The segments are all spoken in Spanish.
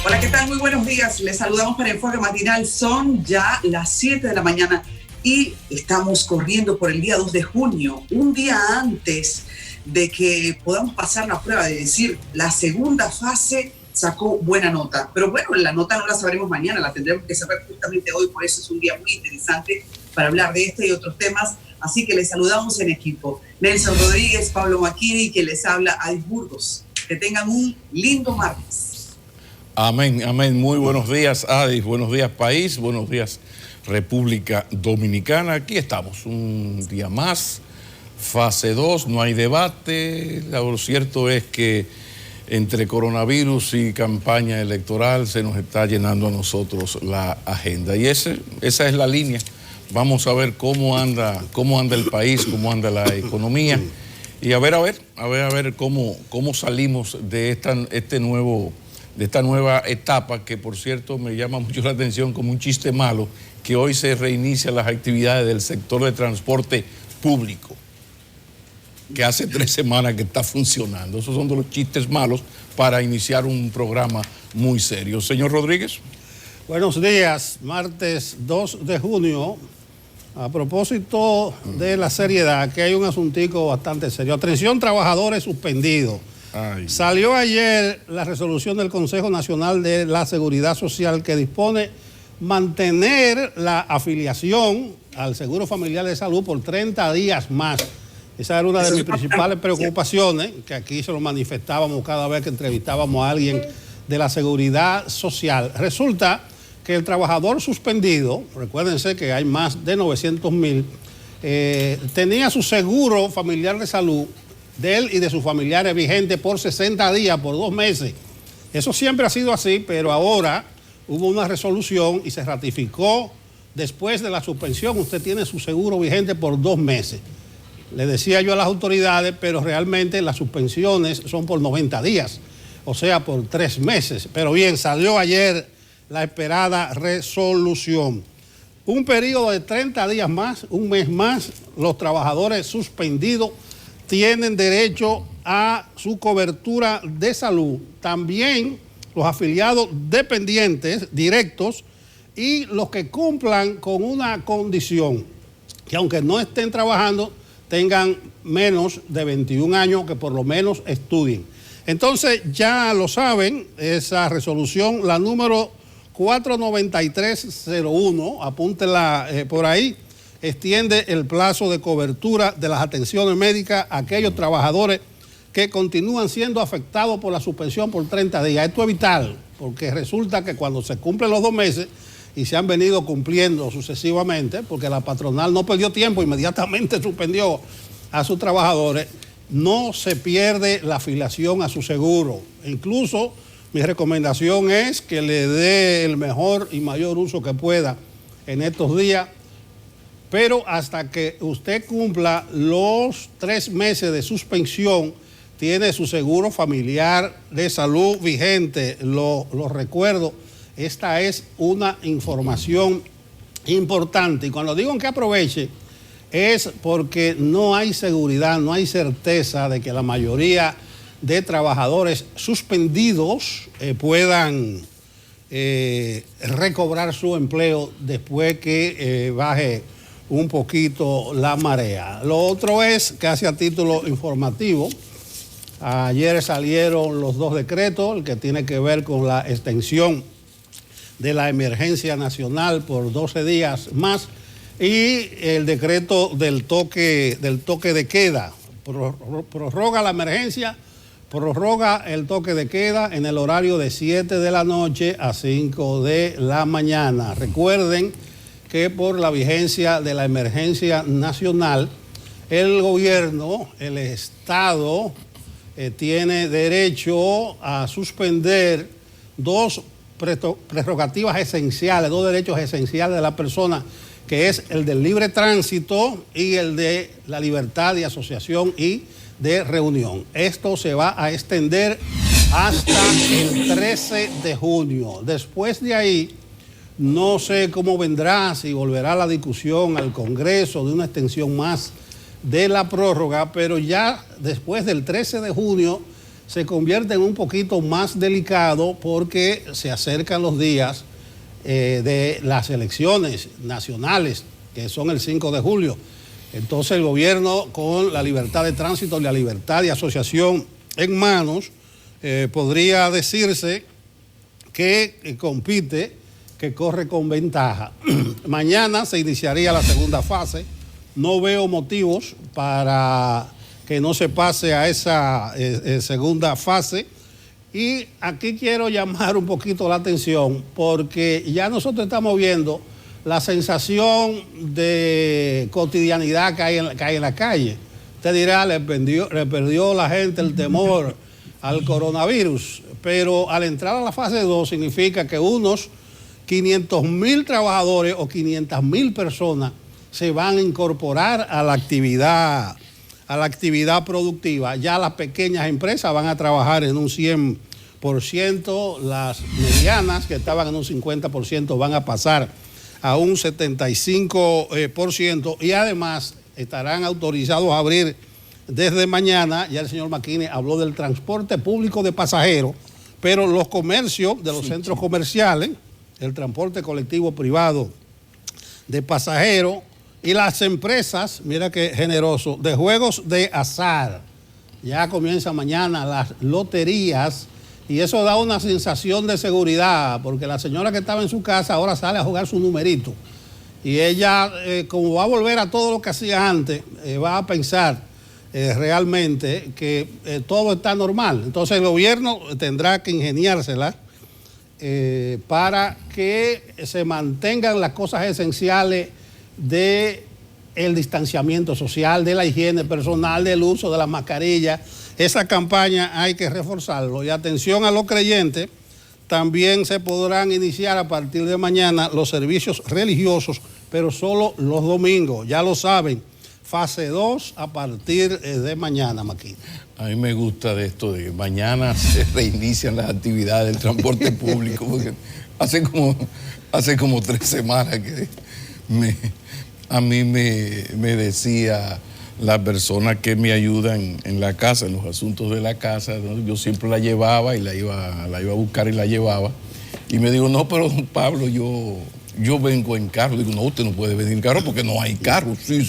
Hola, ¿qué tal? Muy buenos días. Les saludamos para Enfoque Matinal. Son ya las 7 de la mañana y estamos corriendo por el día 2 de junio, un día antes de que podamos pasar la prueba, de decir, la segunda fase sacó buena nota. Pero bueno, la nota no la sabremos mañana, la tendremos que saber justamente hoy, por eso es un día muy interesante para hablar de este y otros temas. Así que les saludamos en equipo. Nelson Rodríguez, Pablo Maquini, que les habla, Adis Burgos. Que tengan un lindo martes. Amén, amén. Muy buenos días, Adis. Buenos días, país. Buenos días, República Dominicana. Aquí estamos, un día más. Fase 2, no hay debate. Lo cierto es que entre coronavirus y campaña electoral se nos está llenando a nosotros la agenda. Y esa es la línea. Vamos a ver cómo anda el país, cómo anda la economía. Y a ver cómo salimos de esta nueva etapa, que por cierto me llama mucho la atención como un chiste malo, que hoy se reinician las actividades del sector de transporte público, que hace 3 semanas que está funcionando. Esos son de los chistes malos para iniciar un programa muy serio. Señor Rodríguez. Buenos días, martes 2 de junio. A propósito de la seriedad, aquí hay un asuntico bastante serio. Atención, trabajadores suspendidos. Salió ayer la resolución del Consejo Nacional de la Seguridad Social que dispone mantener la afiliación al Seguro Familiar de Salud por 30 días más. Esa era una de mis principales preocupaciones, que aquí se lo manifestábamos cada vez que entrevistábamos a alguien de la Seguridad Social. Resulta que el trabajador suspendido, recuérdense que hay más de 900,000, tenía su seguro familiar de salud de él y de sus familiares vigente por 60 días, por 2 meses. Eso siempre ha sido así, pero ahora hubo una resolución y se ratificó después de la suspensión. Usted tiene su seguro vigente por 2 meses. Le decía yo a las autoridades, pero realmente las suspensiones son por 90 días, o sea, por 3 meses. Pero bien, salió ayer la esperada resolución. Un periodo de 30 días más, un mes más, los trabajadores suspendidos tienen derecho a su cobertura de salud. También los afiliados dependientes directos y los que cumplan con una condición, que aunque no estén trabajando, tengan menos de 21 años, que por lo menos estudien. Entonces, ya lo saben, esa resolución, la número 49301, apúntela por ahí, extiende el plazo de cobertura de las atenciones médicas a aquellos trabajadores que continúan siendo afectados por la suspensión por 30 días. Esto es vital, porque resulta que cuando se cumplen los 2 meses, y se han venido cumpliendo sucesivamente, porque la patronal no perdió tiempo, inmediatamente suspendió a sus trabajadores, no se pierde la afiliación a su seguro. Incluso mi recomendación es que le dé el mejor y mayor uso que pueda en estos días, pero hasta que usted cumpla los 3 meses de suspensión, tiene su seguro familiar de salud vigente. Lo recuerdo, esta es una información importante. Y cuando digo que aproveche, es porque no hay seguridad, no hay certeza de que la mayoría de trabajadores suspendidos puedan recobrar su empleo después que baje un poquito la marea. Lo otro es, casi a título informativo, ayer salieron los 2 decretos, el que tiene que ver con la extensión de la emergencia nacional por 12 días más y el decreto del toque de queda. Prorroga la emergencia, prorroga el toque de queda en el horario de 7 de la noche a 5 de la mañana. Recuerden que por la vigencia de la emergencia nacional, el gobierno, el Estado, tiene derecho a suspender 2 prerrogativas esenciales, 2 derechos esenciales de la persona, que es el del libre tránsito y el de la libertad de asociación y de reunión. Esto se va a extender hasta el 13 de junio. Después de ahí, no sé cómo vendrá, si volverá la discusión al Congreso de una extensión más de la prórroga, pero ya después del 13 de junio se convierte en un poquito más delicado porque se acercan los días de las elecciones nacionales, que son el 5 de julio. Entonces el gobierno, con la libertad de tránsito y la libertad de asociación en manos, podría decirse que compite, que corre con ventaja. Mañana se iniciaría la segunda fase. No veo motivos para que no se pase a esa segunda fase. Y aquí quiero llamar un poquito la atención porque ya nosotros estamos viendo la sensación de cotidianidad que hay en la calle. Usted dirá, le perdió la gente el temor al coronavirus, pero al entrar a la fase 2 significa que unos 500,000 trabajadores o 500,000 personas se van a incorporar a la actividad productiva. Ya las pequeñas empresas van a trabajar en un 100%, las medianas que estaban en un 50% van a pasar a un 75% y además estarán autorizados a abrir desde mañana. Ya el señor McKinney habló del transporte público de pasajeros, pero los comercios de los centros comerciales, el transporte colectivo privado de pasajeros y las empresas, mira qué generoso, de juegos de azar. Ya comienza mañana las loterías y eso da una sensación de seguridad porque la señora que estaba en su casa ahora sale a jugar su numerito y ella, como va a volver a todo lo que hacía antes, va a pensar realmente que todo está normal. Entonces el gobierno tendrá que ingeniársela para que se mantengan las cosas esenciales del distanciamiento social, de la higiene personal, del uso de las mascarillas. Esa campaña hay que reforzarlo. Y atención a los creyentes, también se podrán iniciar a partir de mañana los servicios religiosos, pero solo los domingos, ya lo saben. Fase 2 a partir de mañana, Maquín. A mí me gusta de esto de que mañana se reinician las actividades del transporte público, porque hace como 3 semanas que a mí me decía la persona que me ayuda en la casa, en los asuntos de la casa, ¿no? Yo siempre la llevaba y la iba a buscar y la llevaba. Y me dijo, no, pero don Pablo, yo vengo en carro. Digo, no, usted no puede venir en carro porque no hay carro. Sí.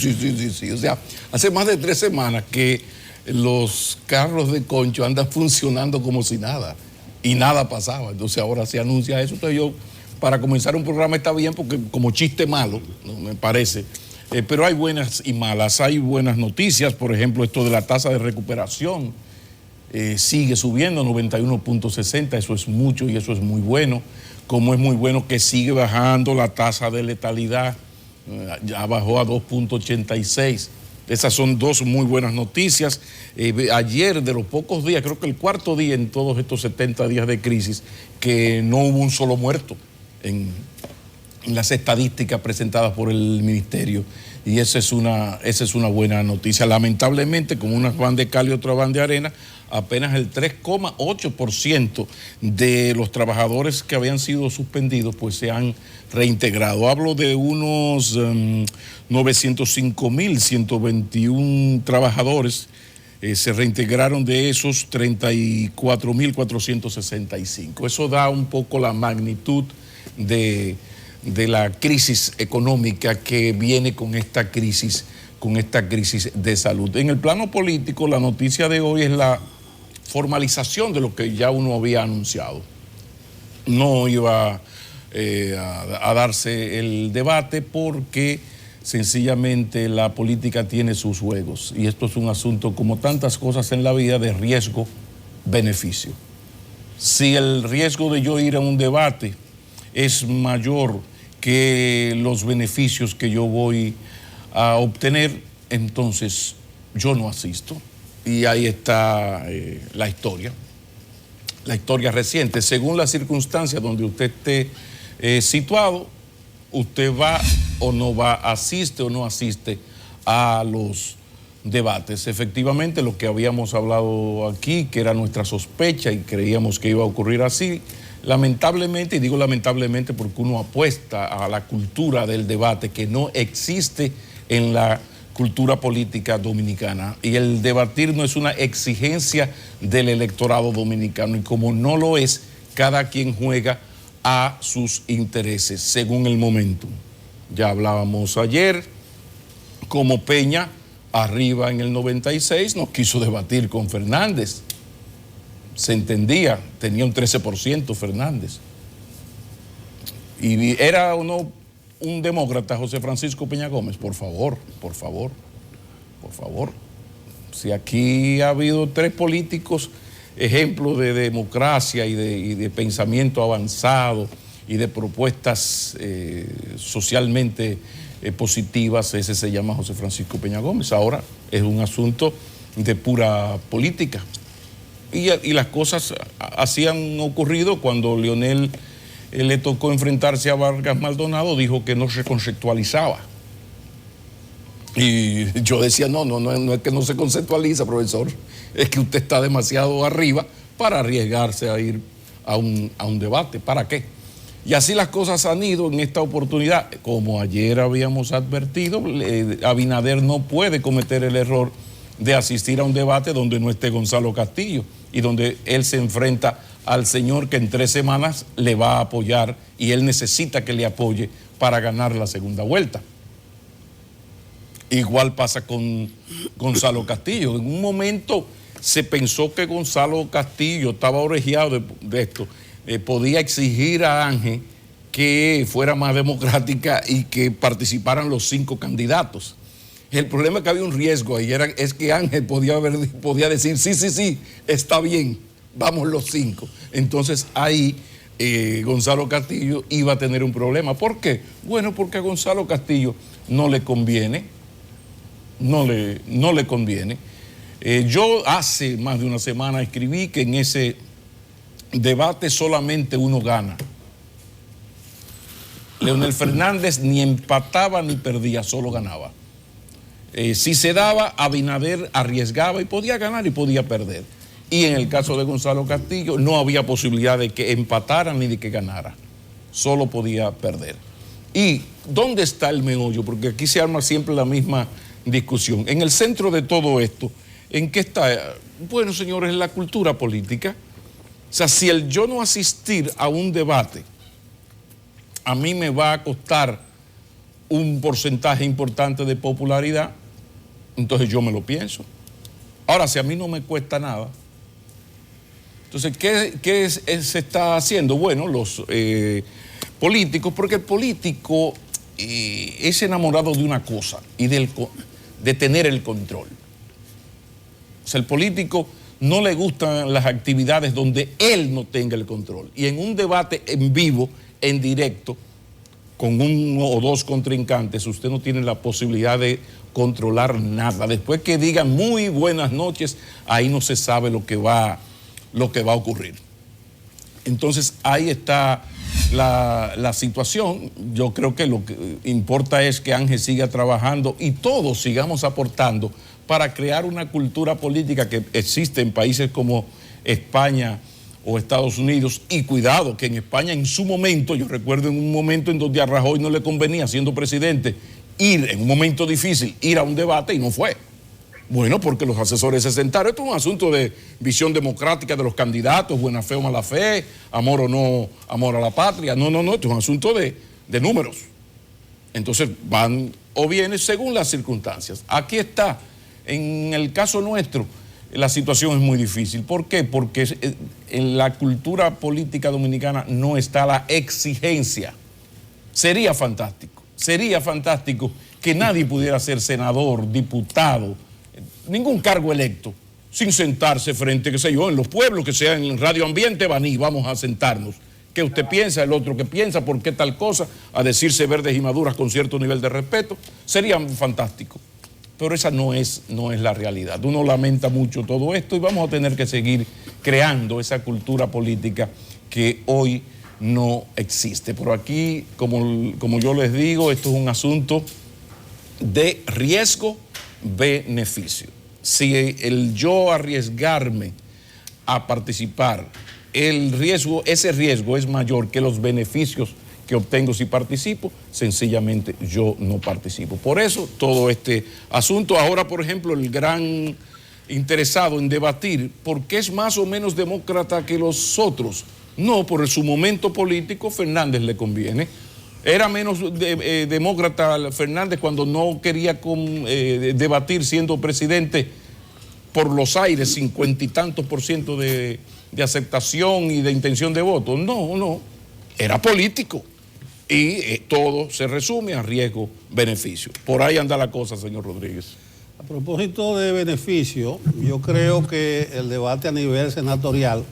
O sea, hace más de 3 semanas que los carros de Concho andan funcionando como si nada. Y nada pasaba. Entonces ahora se anuncia eso. Entonces yo, para comenzar un programa está bien porque como chiste malo, ¿no? Me parece. Pero hay buenas y malas. Hay buenas noticias. Por ejemplo, esto de la tasa de recuperación sigue subiendo, 91.60. Eso es mucho y eso es muy bueno. Como es muy bueno que sigue bajando la tasa de letalidad, ya bajó a 2.86. Esas son 2 muy buenas noticias. Ayer, de los pocos días, creo que el 4º día en todos estos 70 días de crisis, que no hubo un solo muerto en las estadísticas presentadas por el ministerio. Y esa es una buena noticia. Lamentablemente, con unas van de cal y otras van de arena, apenas el 3,8% de los trabajadores que habían sido suspendidos pues se han reintegrado. Hablo de unos 905.121 trabajadores. Se reintegraron de esos 34.465. Eso da un poco la magnitud de la crisis económica que viene con esta crisis de salud. En el plano político, la noticia de hoy es la formalización de lo que ya uno había anunciado. No iba a darse el debate porque sencillamente la política tiene sus juegos y esto es un asunto, como tantas cosas en la vida, de riesgo-beneficio. Si el riesgo de yo ir a un debate es mayor que los beneficios que yo voy a obtener, entonces yo no asisto. Y ahí está la historia reciente. Según las circunstancias donde usted esté situado, usted va o no va, asiste o no asiste a los debates. Efectivamente, lo que habíamos hablado aquí, que era nuestra sospecha y creíamos que iba a ocurrir así, lamentablemente, y digo lamentablemente porque uno apuesta a la cultura del debate que no existe en la cultura política dominicana. Y el debatir no es una exigencia del electorado dominicano. Y como no lo es, cada quien juega a sus intereses según el momento. Ya hablábamos ayer, como Peña, arriba en el 96, no quiso debatir con Fernández. Se entendía, tenía un 13% Fernández. Y era o no un demócrata, José Francisco Peña Gómez. Por favor, por favor, por favor. Si aquí ha habido 3 políticos, ejemplos de democracia y de pensamiento avanzado y de propuestas socialmente positivas, ese se llama José Francisco Peña Gómez. Ahora es un asunto de pura política. Y las cosas así han ocurrido cuando Leonel le tocó enfrentarse a Vargas Maldonado, dijo que no se conceptualizaba. Y yo decía, no es que no se conceptualiza, profesor, es que usted está demasiado arriba para arriesgarse a ir a un debate. ¿Para qué? Y así las cosas han ido en esta oportunidad. Como ayer habíamos advertido, Abinader no puede cometer el error de asistir a un debate donde no esté Gonzalo Castillo y donde él se enfrenta al señor que en 3 semanas le va a apoyar y él necesita que le apoye para ganar la segunda vuelta. Igual pasa con Gonzalo Castillo. En un momento se pensó que Gonzalo Castillo estaba orejeado de esto. Podía exigir a Ángel que fuera más democrática y que participaran los 5 candidatos. El problema es que había un riesgo ahí, es que Ángel podía decir, sí, está bien, vamos los 5. Entonces ahí Gonzalo Castillo iba a tener un problema. ¿Por qué? Bueno, porque a Gonzalo Castillo no le conviene, no le conviene. Yo hace más de una semana escribí que en ese debate solamente uno gana. Leonel Fernández ni empataba ni perdía, solo ganaba. Si se daba, Abinader arriesgaba y podía ganar y podía perder. Y en el caso de Gonzalo Castillo no había posibilidad de que empatara ni de que ganara. Solo podía perder. ¿Y dónde está el meollo? Porque aquí se arma siempre la misma discusión. En el centro de todo esto, ¿en qué está? Bueno, señores, la cultura política. O sea, si el yo no asistir a un debate a mí me va a costar un porcentaje importante de popularidad, entonces yo me lo pienso. Ahora, si a mí no me cuesta nada, entonces, ¿qué se está haciendo? Bueno, los políticos, porque el político es enamorado de una cosa y de tener el control. O sea, el político no le gustan las actividades donde él no tenga el control. Y en un debate en vivo, en directo, con 1 o 2 contrincantes, usted no tiene la posibilidad de controlar nada. Después que digan muy buenas noches, ahí no se sabe lo que va a ocurrir. Entonces ahí está la situación. Yo creo que lo que importa es que Ángel siga trabajando y todos sigamos aportando para crear una cultura política que existe en países como España o Estados Unidos. Y cuidado, que en España en su momento, yo recuerdo en un momento en donde a Rajoy no le convenía, siendo presidente, ir en un momento difícil, ir a un debate, y no fue. Bueno, porque los asesores se sentaron. Esto es un asunto de visión democrática de los candidatos, buena fe o mala fe, amor o no amor a la patria. No, esto es un asunto de números. Entonces van o vienen según las circunstancias. Aquí está, en el caso nuestro, la situación es muy difícil. ¿Por qué? Porque en la cultura política dominicana no está la exigencia. Sería fantástico que nadie pudiera ser senador, diputado, ningún cargo electo, sin sentarse frente, qué sé yo, en los pueblos, que sea en Radio Ambiente, vamos a sentarnos. ¿Qué usted piensa? El otro que piensa, ¿por qué tal cosa? A decirse verdes y maduras con cierto nivel de respeto. Sería fantástico. Pero esa no es la realidad. Uno lamenta mucho todo esto y vamos a tener que seguir creando esa cultura política que hoy no existe. Pero aquí, como yo les digo, esto es un asunto de riesgo-beneficio. Si el yo arriesgarme a participar, ese riesgo es mayor que los beneficios que obtengo si participo, sencillamente yo no participo. Por eso todo este asunto. Ahora, por ejemplo, el gran interesado en debatir por qué es más o menos demócrata que los otros. No, por su momento político Fernández le conviene. Era menos demócrata Fernández cuando no quería debatir siendo presidente por los aires, 50 y tantos % de aceptación y de intención de voto. No, era político. Y todo se resume a riesgo-beneficio. Por ahí anda la cosa, señor Rodríguez. A propósito de beneficio, yo creo que el debate a nivel senatorial,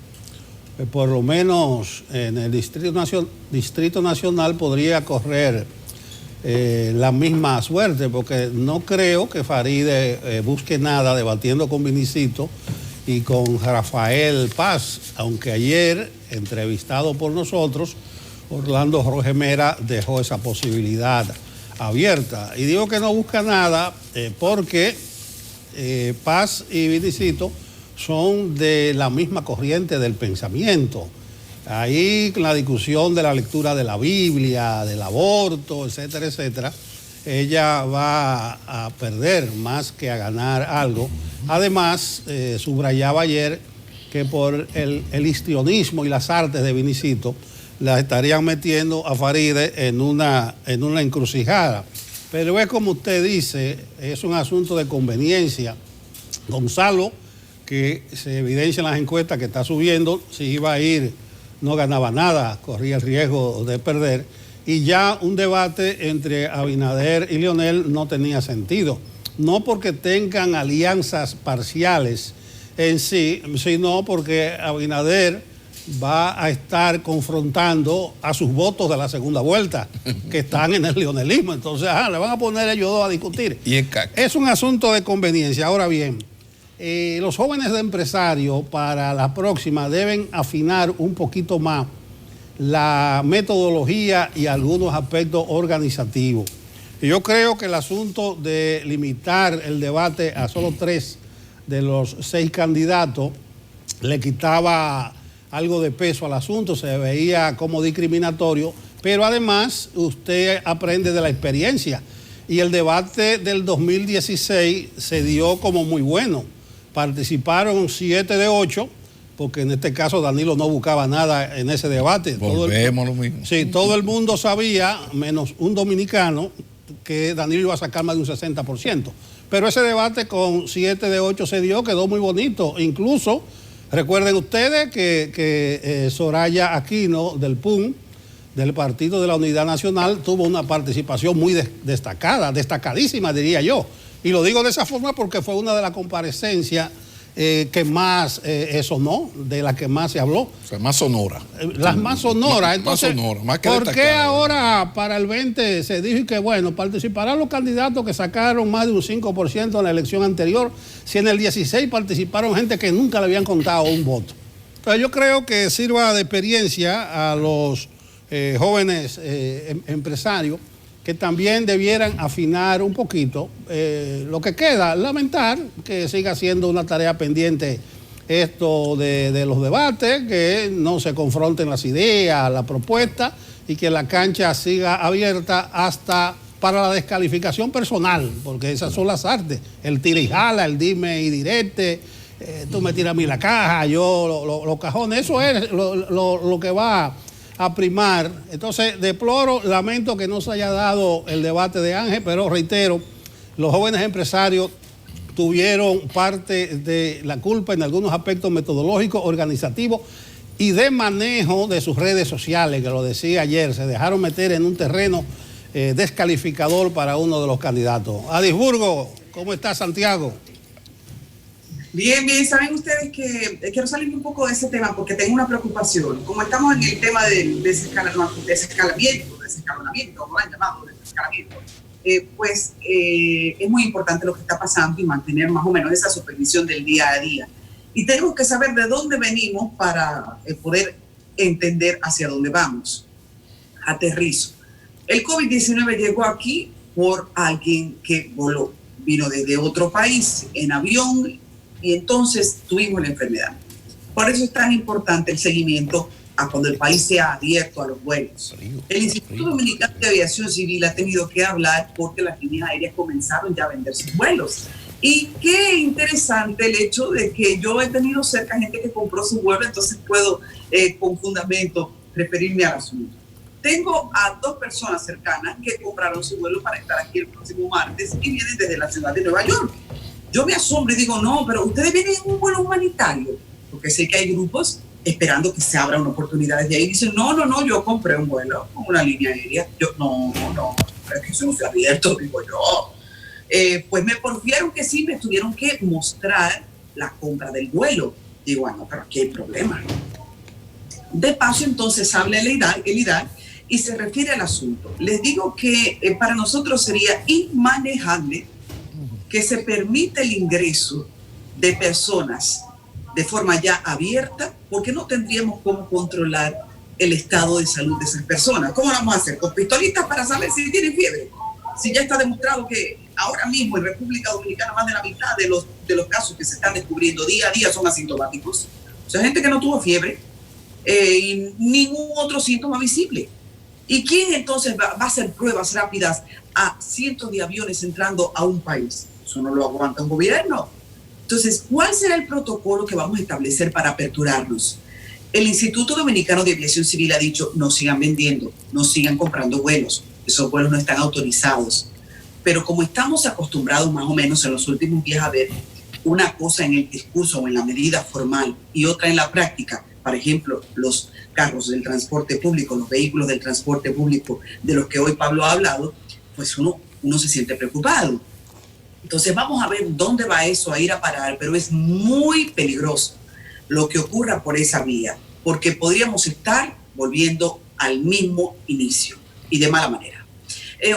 por lo menos en el Distrito Nacional, podría correr la misma suerte, porque no creo que Faride busque nada debatiendo con Vinicito y con Rafael Paz, aunque ayer, entrevistado por nosotros, Orlando Jorge Mera dejó esa posibilidad abierta. Y digo que no busca nada porque Paz y Vinicito son de la misma corriente del pensamiento. Ahí la discusión de la lectura de la Biblia, del aborto, etcétera, etcétera, ella va a perder más que a ganar algo. Además, subrayaba ayer que por el histrionismo y las artes de Vinicito la estarían metiendo a Faride en una encrucijada. Pero es como usted dice, es un asunto de conveniencia. Gonzalo, que se evidencia en las encuestas que está subiendo, si iba a ir no ganaba nada, corría el riesgo de perder, y ya un debate entre Abinader y Leonel no tenía sentido. No porque tengan alianzas parciales en sí, sino porque Abinader va a estar confrontando a sus votos de la segunda vuelta, que están en el leonelismo. Entonces, le van a poner ellos dos a discutir. Es un asunto de conveniencia. Ahora bien, los jóvenes de empresarios para la próxima deben afinar un poquito más la metodología y algunos aspectos organizativos. Y yo creo que el asunto de limitar el debate a solo 3 de los 6 candidatos le quitaba algo de peso al asunto, se veía como discriminatorio, pero además usted aprende de la experiencia. Y el debate del 2016 se dio como muy bueno. Participaron 7 de 8, porque en este caso Danilo no buscaba nada en ese debate. Volvemos lo mismo. Sí, todo el mundo sabía, menos un dominicano, que Danilo iba a sacar más de un 60%. Pero ese debate con 7 de 8 se dio, quedó muy bonito. Incluso, recuerden ustedes que Soraya Aquino del PUN, del Partido de la Unidad Nacional, tuvo una participación muy destacada, destacadísima diría yo. Y lo digo de esa forma porque fue una de las comparecencias que más sonó, de la que más se habló. O sea, más sonora. Las más sonoras. Entonces, más sonora, más que ¿por qué destacada? ahora para el 20 se dijo que, bueno, participarán los candidatos que sacaron más de un 5% en la elección anterior, si en el 16 participaron gente que nunca le habían contado un voto? Entonces yo creo que sirva de experiencia a los jóvenes empresarios que también debieran afinar un poquito lo que queda. Lamentar que siga siendo una tarea pendiente esto de los debates, que no se confronten las ideas, las propuestas, y que la cancha siga abierta hasta para la descalificación personal, porque esas son las artes, el tira y jala, el dime y direte, tú me tiras a mí la caja, yo los cajones, eso es lo que va a primar. Entonces, deploro, lamento que no se haya dado el debate de Ángel, pero reitero, los jóvenes empresarios tuvieron parte de la culpa en algunos aspectos metodológicos, organizativos y de manejo de sus redes sociales, que lo decía ayer, se dejaron meter en un terreno descalificador para uno de los candidatos. Adisburgo, ¿cómo está Santiago? Bien, bien, saben ustedes que quiero salir un poco de ese tema porque tengo una preocupación. Como estamos en el tema del desescalonamiento, como lo han llamado, desescalamiento, pues es muy importante lo que está pasando y mantener más o menos esa supervisión del día a día. Y tenemos que saber de dónde venimos para poder entender hacia dónde vamos. Aterrizo. El COVID-19 llegó aquí por alguien que voló, vino desde otro país en avión, y entonces tuvimos la enfermedad. Por eso es tan importante el seguimiento a cuando el país sea abierto a los vuelos. El Instituto Dominicano de Aviación Civil ha tenido que hablar porque las líneas aéreas comenzaron ya a vender sus vuelos. Y qué interesante el hecho de que yo he tenido cerca gente que compró su vuelo, entonces puedo con fundamento referirme al asunto. Tengo a 2 personas cercanas que compraron su vuelo para estar aquí el próximo martes y vienen desde la ciudad de Nueva York. Yo me asombro y digo, no, pero ustedes vienen en un vuelo humanitario, porque sé que hay grupos esperando que se abran oportunidades de ahí. Dicen, no, yo compré un vuelo con una línea aérea. Yo, no, es que eso no se ha abierto, digo yo. Pues me porfiaron que sí, me tuvieron que mostrar la compra del vuelo. Digo, bueno, pero aquí hay problema. De paso, entonces, habla el IDAC y se refiere al asunto. Les digo que para nosotros sería inmanejable que se permita el ingreso de personas de forma ya abierta, porque no tendríamos cómo controlar el estado de salud de esas personas. ¿Cómo lo vamos a hacer? ¿Con pistolitas para saber si tienen fiebre? Si ya está demostrado que ahora mismo en República Dominicana más de la mitad de los casos que se están descubriendo día a día son asintomáticos. O sea, gente que no tuvo fiebre y ningún otro síntoma visible. ¿Y quién entonces va a hacer pruebas rápidas a cientos de aviones entrando a un país? Eso no lo aguanta un gobierno. Entonces, ¿cuál será el protocolo que vamos a establecer para aperturarnos? El Instituto Dominicano de Aviación Civil ha dicho, no sigan vendiendo, no sigan comprando vuelos. Esos vuelos no están autorizados. Pero como estamos acostumbrados más o menos en los últimos días a ver una cosa en el discurso o en la medida formal y otra en la práctica, por ejemplo, los carros del transporte público, los vehículos del transporte público de los que hoy Pablo ha hablado, pues uno se siente preocupado. Entonces vamos a ver dónde va eso a ir a parar, pero es muy peligroso lo que ocurra por esa vía, porque podríamos estar volviendo al mismo inicio y de mala manera.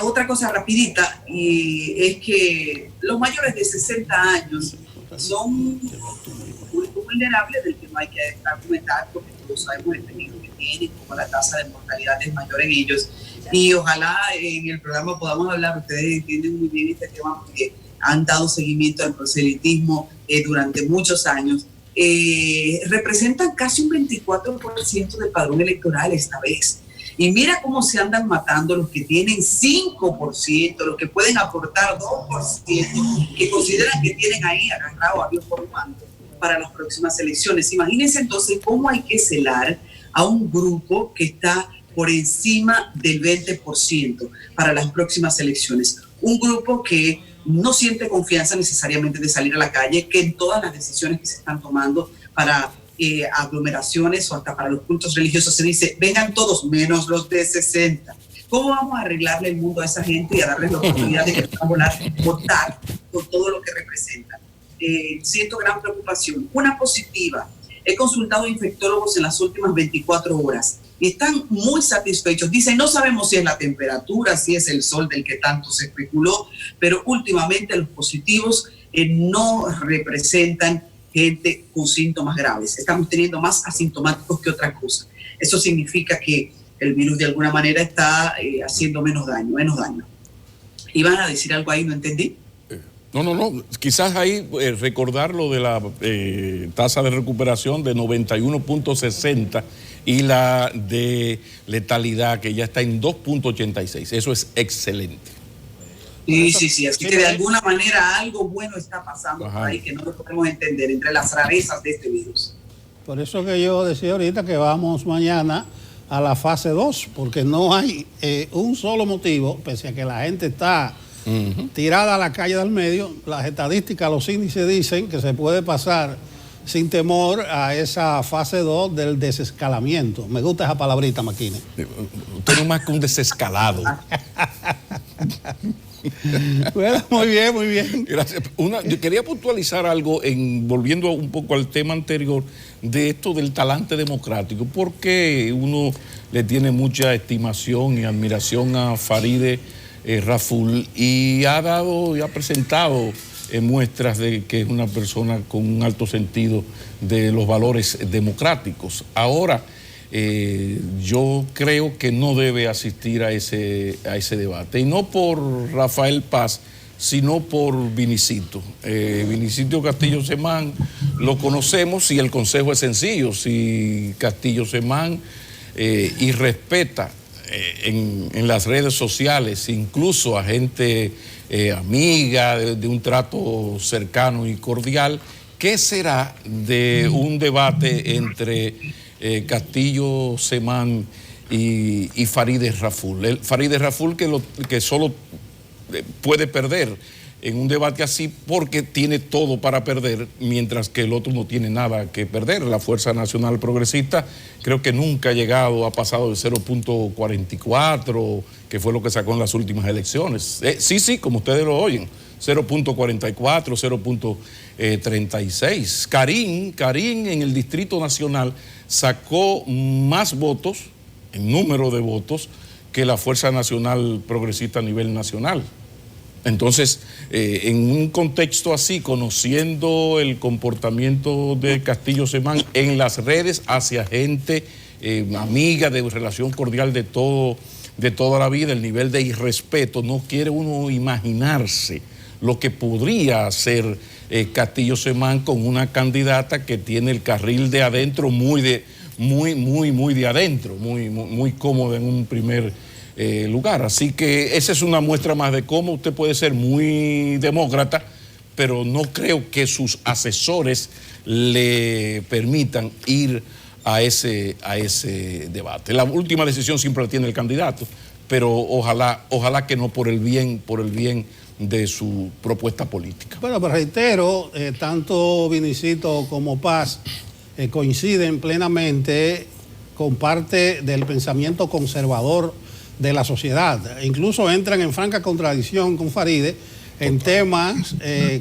Otra cosa rapidita, y es que los mayores de 60 años son un público vulnerable del que no hay que argumentar, porque todos sabemos el peligro que tienen, como la tasa de mortalidad es mayor en ellos. Y ojalá en el programa podamos hablar, ustedes entienden muy bien este tema porque han dado seguimiento al proselitismo durante muchos años. Representan casi un 24% del padrón electoral esta vez. Y mira cómo se andan matando los que tienen 5%, los que pueden aportar 2%, que consideran que tienen ahí agarrado a Dios por un manto para las próximas elecciones. Imagínense entonces cómo hay que celar a un grupo que está por encima del 20% para las próximas elecciones. Un grupo que no siente confianza necesariamente de salir a la calle, que en todas las decisiones que se están tomando para aglomeraciones o hasta para los cultos religiosos se dice, vengan todos menos los de 60. ¿Cómo vamos a arreglarle el mundo a esa gente y a darles la oportunidad de que puedan votar por todo lo que representan? Siento gran preocupación. Una positiva. He consultado a infectólogos en las últimas 24 horas y están muy satisfechos. Dicen, no sabemos si es la temperatura, si es el sol del que tanto se especuló, pero últimamente los positivos no representan gente con síntomas graves. Estamos teniendo más asintomáticos que otra cosa. Eso significa que el virus de alguna manera está haciendo menos daño. ¿Iban a decir algo ahí? ¿No entendí? No. Quizás ahí recordar lo de la tasa de recuperación de 91.60 y la de letalidad que ya está en 2.86. Eso es excelente. Sí. Así que de alguna manera algo bueno está pasando por ahí que no lo podemos entender entre las rarezas de este virus. Por eso que yo decía ahorita que vamos mañana a la fase 2, porque no hay un solo motivo, pese a que la gente está tirada a la calle del medio, las estadísticas, los índices dicen que se puede pasar sin temor a esa fase 2 del desescalamiento. Me gusta esa palabrita, Maquine. Usted no es más que un desescalado. Bueno, muy bien. Gracias. Yo quería puntualizar algo, volviendo un poco al tema anterior, de esto del talante democrático. ¿Por qué uno le tiene mucha estimación y admiración a Farideh Raful y ha presentado muestras de que es una persona con un alto sentido de los valores democráticos? Ahora, yo creo que no debe asistir a ese debate, y no por Rafael Paz, sino por Vinicito. Vinicito Castillo Semán lo conocemos y el consejo es sencillo. Si Castillo Semán y respeta en las redes sociales, incluso a gente amiga, de un trato cercano y cordial, ¿qué será de un debate entre Castillo Semán y Farideh Raful? Farideh Raful que solo puede perder en un debate así porque tiene todo para perder, mientras que el otro no tiene nada que perder. La Fuerza Nacional Progresista creo que nunca ha llegado, ha pasado de 0.44, que fue lo que sacó en las últimas elecciones. Sí, como ustedes lo oyen, 0.44, 0.36. Karim en el Distrito Nacional sacó más votos, en número de votos, que la Fuerza Nacional Progresista a nivel nacional. Entonces, en un contexto así, conociendo el comportamiento de Castillo Semán en las redes hacia gente amiga, de relación cordial de toda la vida, el nivel de irrespeto, no quiere uno imaginarse lo que podría hacer Castillo Semán con una candidata que tiene el carril de adentro muy de adentro, muy cómoda en un primer lugar. Así que esa es una muestra más de cómo usted puede ser muy demócrata, pero no creo que sus asesores le permitan ir a ese debate. La última decisión siempre la tiene el candidato, pero ojalá que no por el bien de su propuesta política. Bueno, pero reitero, tanto Vinicito como Paz coinciden plenamente con parte del pensamiento conservador de la sociedad. Incluso entran en franca contradicción con Farideh en temas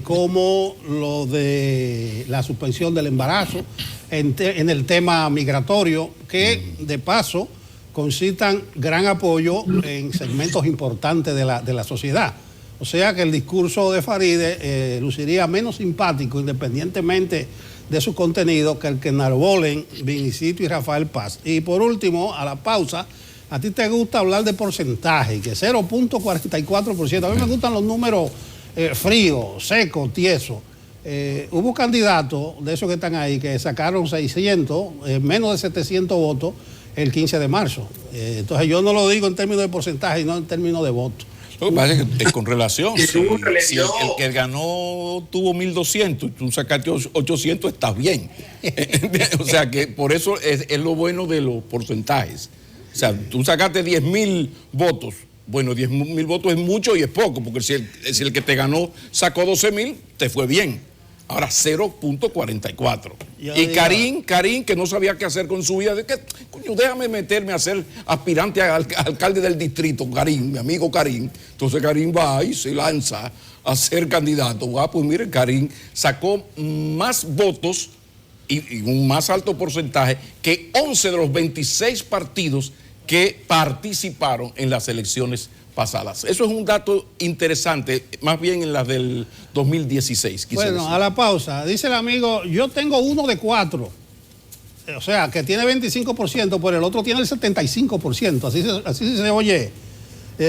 como lo de la suspensión del embarazo, en el tema migratorio, que de paso concitan gran apoyo en segmentos importantes de la sociedad. O sea que el discurso de Farideh luciría menos simpático, independientemente de su contenido, que el que enarbolen Vinicito y Rafael Paz. Y por último, a la pausa, a ti te gusta hablar de porcentaje, que 0.44%. A mí me gustan los números fríos, secos, tiesos. Hubo candidatos de esos que están ahí que sacaron 600, menos de 700 votos el 15 de marzo. Entonces yo no lo digo en términos de porcentaje, sino en términos de votos. Lo que pasa es que con relación, si el que ganó tuvo 1.200 y tú sacaste 800, estás bien. O sea que por eso es lo bueno de los porcentajes. O sea, tú sacaste 10.000 votos. Bueno, 10.000 votos es mucho y es poco, porque si el que te ganó sacó 12.000, te fue bien. Ahora 0.44. Y Karim, que no sabía qué hacer con su vida, de que, coño, déjame meterme a ser aspirante a alcalde del distrito, Karim, mi amigo Karim. Entonces Karim va y se lanza a ser candidato. Pues mire, Karim sacó más votos y un más alto porcentaje que 11 de los 26 partidos que participaron en las elecciones pasadas. Eso es un dato interesante, más bien en las del 2016. Bueno, decir. A la pausa, dice el amigo, yo tengo uno de 4, o sea, que tiene 25%, pero el otro tiene el 75%, así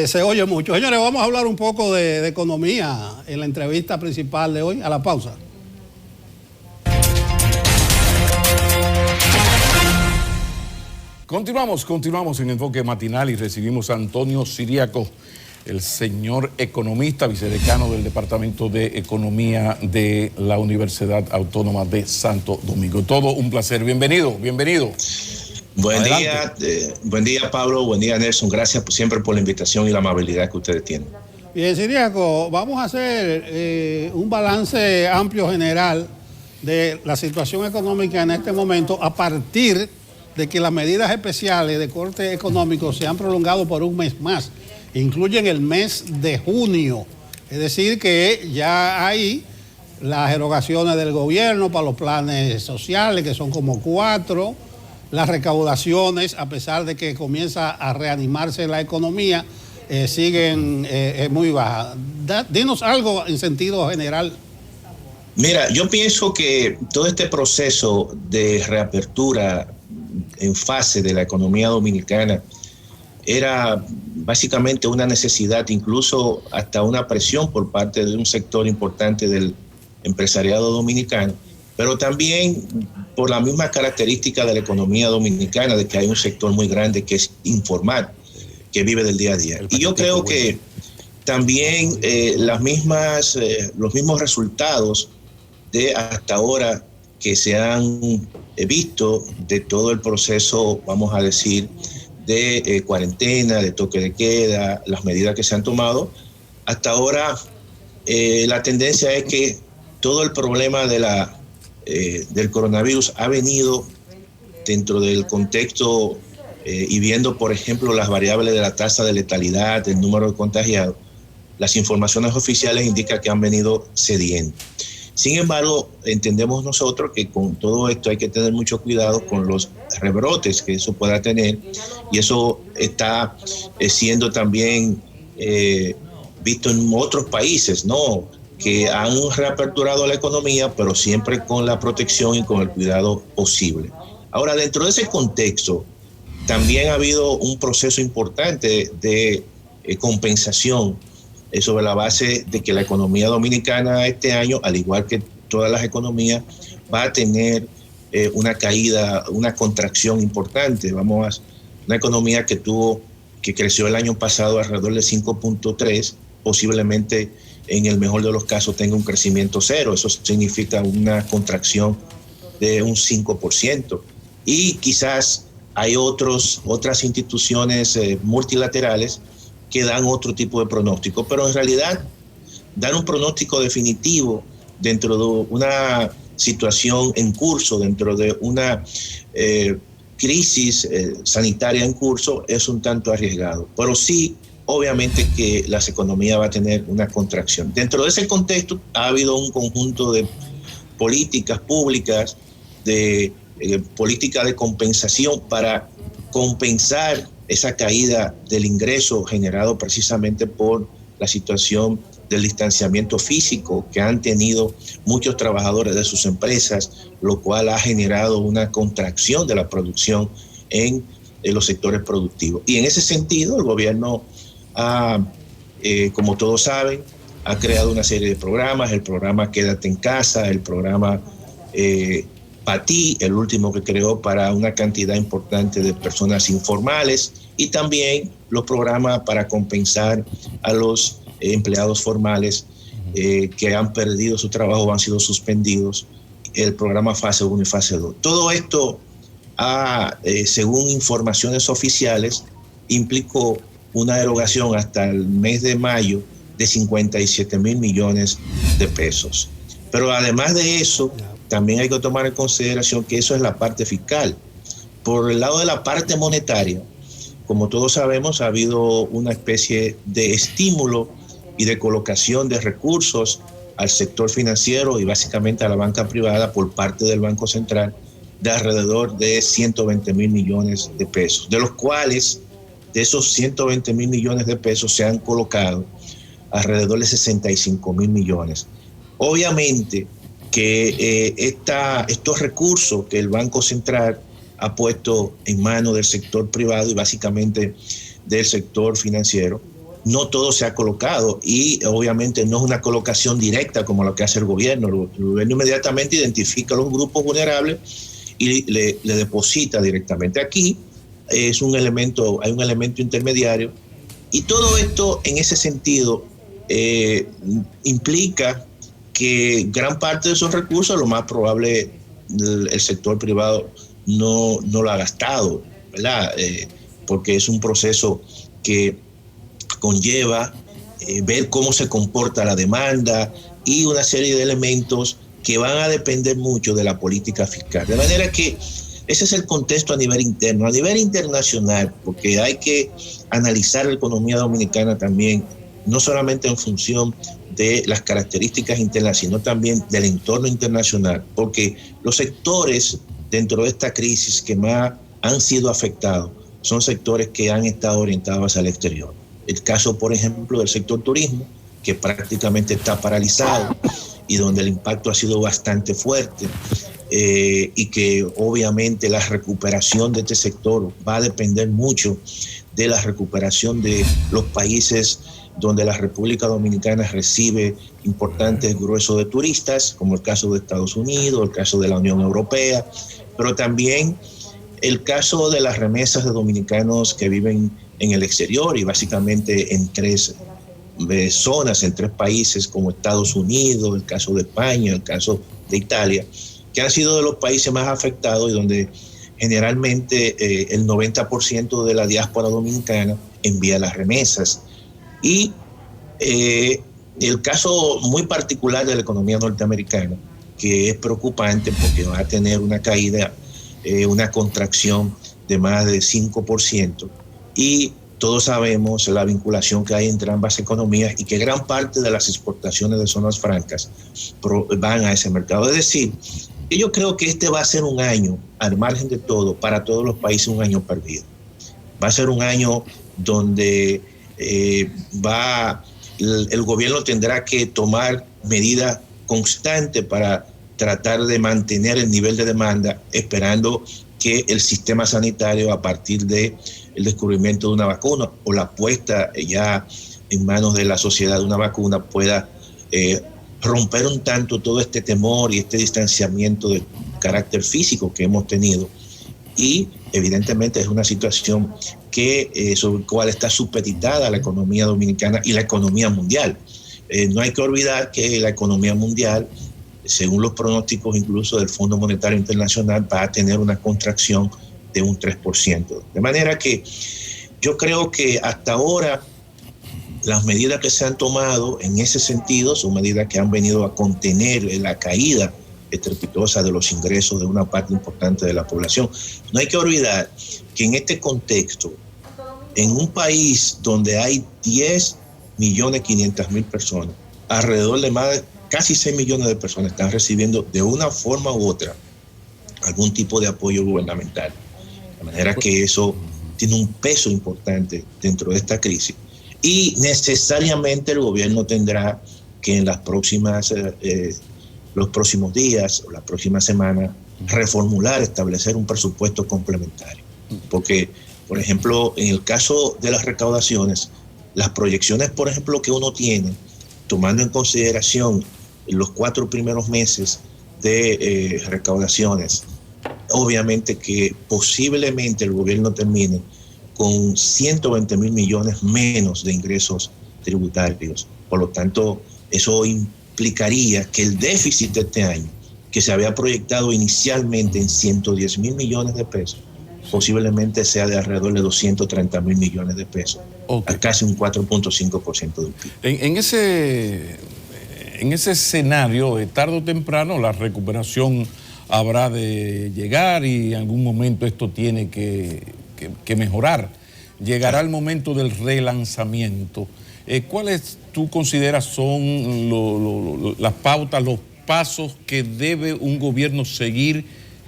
se oye mucho. Señores, vamos a hablar un poco de economía en la entrevista principal de hoy, a la pausa. Continuamos en Enfoque Matinal y recibimos a Antonio Siriaco, el señor economista, vicedecano del Departamento de Economía de la Universidad Autónoma de Santo Domingo. Todo un placer. Bienvenido. Buen día, Pablo. Buen día, Nelson. Gracias siempre por la invitación y la amabilidad que ustedes tienen. Bien, Siriaco, vamos a hacer un balance amplio general de la situación económica en este momento a partir de que las medidas especiales de corte económico se han prolongado por un mes más, incluyen el mes de junio, es decir que ya hay las erogaciones del gobierno para los planes sociales, que son como 4, las recaudaciones, a pesar de que comienza a reanimarse la economía, siguen muy bajas. Dinos algo en sentido general. Mira, yo pienso que todo este proceso de reapertura en fase de la economía dominicana era básicamente una necesidad, incluso hasta una presión por parte de un sector importante del empresariado dominicano, pero también por la misma característica de la economía dominicana, de que hay un sector muy grande que es informal, que vive del día a día. Y yo creo que también los mismos resultados de hasta ahora que se han visto de todo el proceso, vamos a decir, de cuarentena, de toque de queda, las medidas que se han tomado, hasta ahora la tendencia es que todo el problema del coronavirus ha venido dentro del contexto y viendo, por ejemplo, las variables de la tasa de letalidad, el número de contagiados, las informaciones oficiales indican que han venido cediendo. Sin embargo, entendemos nosotros que con todo esto hay que tener mucho cuidado con los rebrotes que eso pueda tener, y eso está siendo también visto en otros países, ¿no?, que han reaperturado la economía, pero siempre con la protección y con el cuidado posible. Ahora, dentro de ese contexto, también ha habido un proceso importante de compensación sobre la base de que la economía dominicana este año, al igual que todas las economías, va a tener una caída, una contracción importante. Una economía que creció el año pasado alrededor de 5.3, posiblemente en el mejor de los casos tenga un crecimiento cero. Eso significa una contracción de un 5%. Y quizás hay otras instituciones multilaterales que dan otro tipo de pronóstico, pero en realidad dar un pronóstico definitivo dentro de una situación en curso, dentro de una crisis sanitaria en curso, es un tanto arriesgado. Pero sí, obviamente que las economías va a tener una contracción. Dentro de ese contexto ha habido un conjunto de políticas públicas, de política de compensación para compensar esa caída del ingreso generado precisamente por la situación del distanciamiento físico que han tenido muchos trabajadores de sus empresas, lo cual ha generado una contracción de la producción en los sectores productivos. Y en ese sentido, el gobierno como todos saben, ha creado una serie de programas, el programa Quédate en Casa, el programa PATI, el último que creó para una cantidad importante de personas informales, y también los programas para compensar a los empleados formales que han perdido su trabajo o han sido suspendidos, el programa fase 1 y fase 2. Todo esto, según informaciones oficiales, implicó una erogación hasta el mes de mayo de 57 mil millones de pesos. Pero además de eso, también hay que tomar en consideración que eso es la parte fiscal. Por el lado de la parte monetaria, como todos sabemos, ha habido una especie de estímulo y de colocación de recursos al sector financiero y básicamente a la banca privada por parte del Banco Central de alrededor de 120 mil millones de pesos, de los cuales de esos 120 mil millones de pesos se han colocado alrededor de 65 mil millones. Obviamente que estos recursos que el Banco Central ha puesto en manos del sector privado y básicamente del sector financiero, no todo se ha colocado, y obviamente no es una colocación directa como lo que hace el gobierno. El gobierno inmediatamente identifica a los grupos vulnerables y le deposita directamente. Aquí hay un elemento intermediario, y todo esto en ese sentido implica que gran parte de esos recursos, lo más probable, el sector privado no lo ha gastado, ¿verdad? Porque es un proceso que conlleva ver cómo se comporta la demanda y una serie de elementos que van a depender mucho de la política fiscal. De manera que ese es el contexto a nivel interno. A nivel internacional, porque hay que analizar la economía dominicana también, no solamente en función de las características internas, sino también del entorno internacional, porque los sectores dentro de esta crisis que más han sido afectados son sectores que han estado orientados hacia el exterior. El caso, por ejemplo, del sector turismo, que prácticamente está paralizado y donde el impacto ha sido bastante fuerte, y que obviamente la recuperación de este sector va a depender mucho de la recuperación de los países donde la República Dominicana recibe importantes gruesos de turistas, como el caso de Estados Unidos, el caso de la Unión Europea, pero también el caso de las remesas de dominicanos que viven en el exterior y básicamente en tres zonas, en tres países como Estados Unidos, el caso de España, el caso de Italia, que han sido de los países más afectados y donde generalmente el 90% de la diáspora dominicana envía las remesas. Y el caso muy particular de la economía norteamericana, que es preocupante porque va a tener una caída, una contracción de más de 5%, y todos sabemos la vinculación que hay entre ambas economías y que gran parte de las exportaciones de zonas francas van a ese mercado. Es decir, yo creo que este va a ser un año, al margen de todo, para todos los países un año perdido. Va a ser un año donde el gobierno tendrá que tomar medidas constantes para tratar de mantener el nivel de demanda, esperando que el sistema sanitario, a partir del descubrimiento de una vacuna o la puesta ya en manos de la sociedad de una vacuna, pueda romper un tanto todo este temor y este distanciamiento de carácter físico que hemos tenido. Y evidentemente es una situación sobre la cual está supeditada la economía dominicana y la economía mundial. No hay que olvidar que la economía mundial, según los pronósticos incluso del Fondo Monetario Internacional, va a tener una contracción de un 3%. De manera que yo creo que hasta ahora las medidas que se han tomado en ese sentido son medidas que han venido a contener la caída estrepitosa de los ingresos de una parte importante de la población. No hay que olvidar que en este contexto, en un país donde hay 10.500.000 personas, alrededor de casi 6 millones de personas están recibiendo de una forma u otra algún tipo de apoyo gubernamental. De manera que eso tiene un peso importante dentro de esta crisis. Y necesariamente el gobierno tendrá que en los próximos días o la próxima semana reformular, establecer un presupuesto complementario. Porque, por ejemplo, en el caso de las recaudaciones, las proyecciones, por ejemplo, que uno tiene, tomando en consideración los 4 primeros meses de recaudaciones, obviamente que posiblemente el gobierno termine con 120.000 millones menos de ingresos tributarios. Por lo tanto, eso implicaría que el déficit de este año, que se había proyectado inicialmente en 110.000 millones de pesos, posiblemente sea de alrededor de 230.000 millones de pesos, a casi un 4.5% del PIB. En ese escenario, tarde o temprano, la recuperación habrá de llegar y en algún momento esto tiene que mejorar. Llegará el momento del relanzamiento. ¿Cuáles tú consideras son las pautas, los pasos que debe un gobierno seguir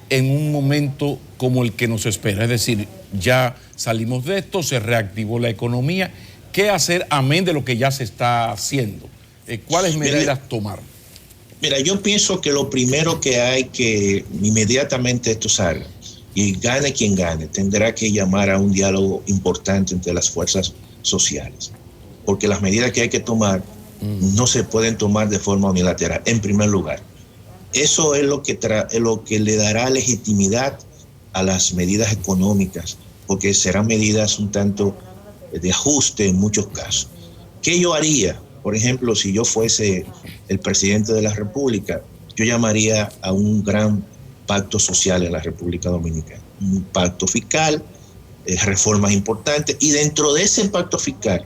en un momento como el que nos espera? Es decir, ya salimos de esto, se reactivó la economía. ¿Qué hacer amén de lo que ya se está haciendo? ¿Cuáles medidas tomar? Mira, yo pienso que lo primero que hay que inmediatamente esto salga, y gane quien gane, tendrá que llamar a un diálogo importante entre las fuerzas sociales, porque las medidas que hay que tomar no se pueden tomar de forma unilateral, en primer lugar. Eso es lo que le dará legitimidad a las medidas económicas, porque serán medidas un tanto de ajuste en muchos casos. ¿Qué yo haría? Por ejemplo, si yo fuese el presidente de la República, yo llamaría a un gran pacto social en la República Dominicana, un pacto fiscal, reformas importantes, y dentro de ese pacto fiscal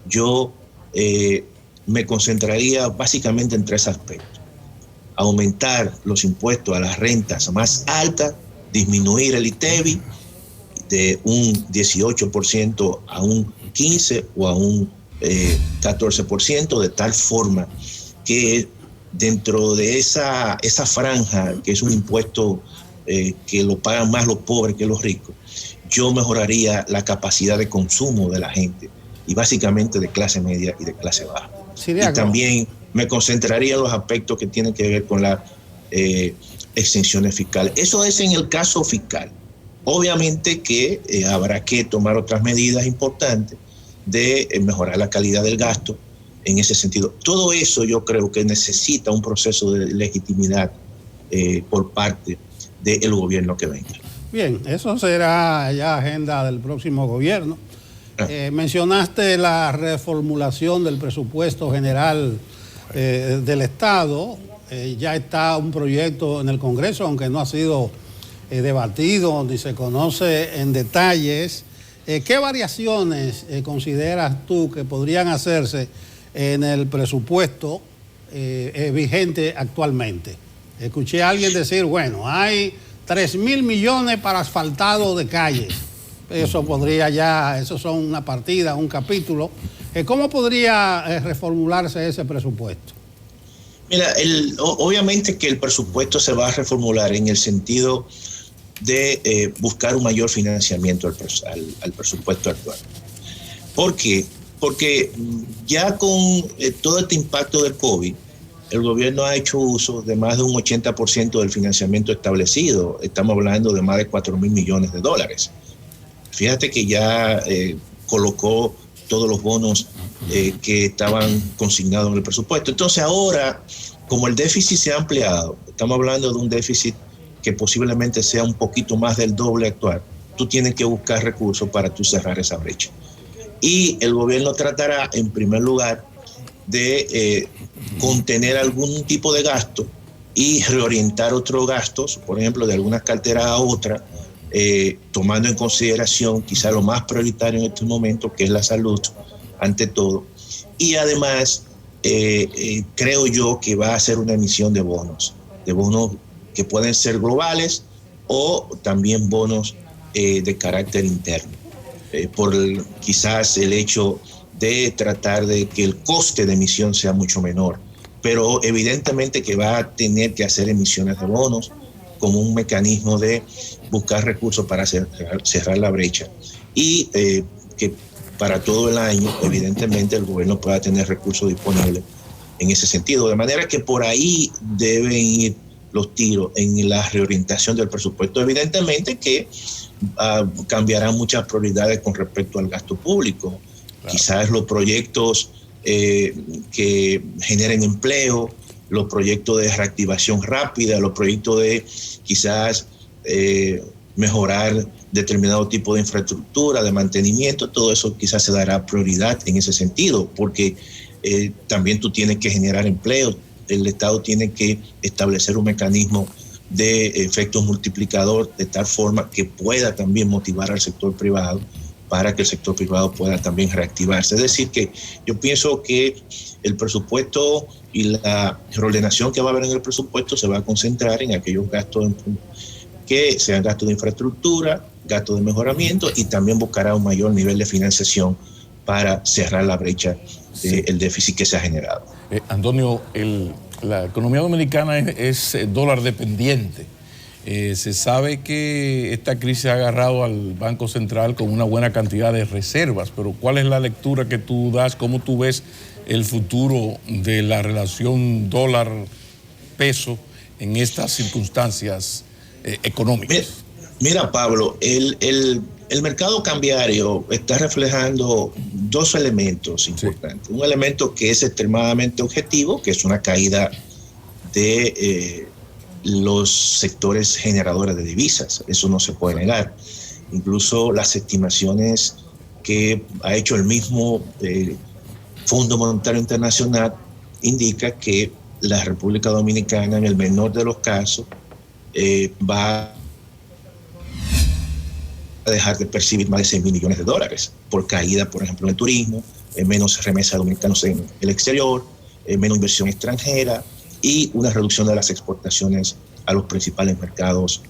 yo me concentraría básicamente en 3 aspectos: aumentar los impuestos a las rentas más altas, disminuir el ITEVI de un 18% a un 15% o a un 14%, de tal forma que dentro de esa franja, que es un impuesto que lo pagan más los pobres que los ricos, yo mejoraría la capacidad de consumo de la gente, y básicamente de clase media y de clase baja. Sí, y también me concentraría en los aspectos que tienen que ver con las exenciones fiscales. Eso es en el caso fiscal. Obviamente que habrá que tomar otras medidas importantes de mejorar la calidad del gasto en ese sentido. Todo eso yo creo que necesita un proceso de legitimidad por parte del gobierno que venga. Bien, eso será ya agenda del próximo gobierno. Mencionaste la reformulación del presupuesto general del Estado. Ya está un proyecto en el Congreso, aunque no ha sido debatido ni se conoce en detalles. ¿Qué variaciones consideras tú que podrían hacerse en el presupuesto vigente actualmente? Escuché a alguien decir, bueno, hay 3.000 millones para asfaltado de calles. Eso podría ya, eso son una partida, un capítulo. ¿Cómo podría reformularse ese presupuesto? Mira, obviamente que el presupuesto se va a reformular en el sentido de buscar un mayor financiamiento al presupuesto actual. ¿Por qué? Porque ya con todo este impacto del COVID, el gobierno ha hecho uso de más de un 80% del financiamiento establecido. Estamos hablando de más de 4.000 millones de dólares. Fíjate que ya colocó todos los bonos que estaban consignados en el presupuesto. Entonces ahora, como el déficit se ha ampliado, estamos hablando de un déficit que posiblemente sea un poquito más del doble actual, tú tienes que buscar recursos para tú cerrar esa brecha. Y el gobierno tratará, en primer lugar, de contener algún tipo de gasto y reorientar otros gastos, por ejemplo, de algunas carteras a otras, tomando en consideración quizá lo más prioritario en este momento, que es la salud, ante todo. Y además, creo yo que va a hacer una emisión de bonos que pueden ser globales o también bonos de carácter interno, por quizás el hecho de tratar de que el coste de emisión sea mucho menor, pero evidentemente que va a tener que hacer emisiones de bonos como un mecanismo de buscar recursos para cerrar la brecha y que para todo el año evidentemente el gobierno pueda tener recursos disponibles en ese sentido, de manera que por ahí deben ir los tiros en la reorientación del presupuesto. Evidentemente que cambiarán muchas prioridades con respecto al gasto público. Claro. Quizás los proyectos que generen empleo, los proyectos de reactivación rápida, los proyectos de quizás mejorar determinado tipo de infraestructura, de mantenimiento, todo eso quizás se dará prioridad en ese sentido, porque también tú tienes que generar empleo. El Estado tiene que establecer un mecanismo de efectos multiplicador de tal forma que pueda también motivar al sector privado para que el sector privado pueda también reactivarse. Es decir, que yo pienso que el presupuesto y la reordenación que va a haber en el presupuesto se va a concentrar en aquellos gastos que sean gastos de infraestructura, gastos de mejoramiento, y también buscará un mayor nivel de financiación para cerrar la brecha del déficit que se ha generado. Antonio, la economía dominicana es dólar dependiente. Se sabe que esta crisis ha agarrado al Banco Central con una buena cantidad de reservas, pero ¿cuál es la lectura que tú das? ¿Cómo tú ves el futuro de la relación dólar-peso en estas circunstancias económicas? Mira, Pablo, el mercado cambiario está reflejando dos elementos importantes. Sí. Un elemento que es extremadamente objetivo, que es una caída de los sectores generadores de divisas. Eso no se puede negar. Incluso las estimaciones que ha hecho el mismo Fondo Monetario Internacional indica que la República Dominicana, en el menor de los casos, va a dejar de percibir más de $6.000 millones por caída, por ejemplo, en el turismo, menos remesas de dominicanos en el exterior, menos inversión extranjera y una reducción de las exportaciones a los principales mercados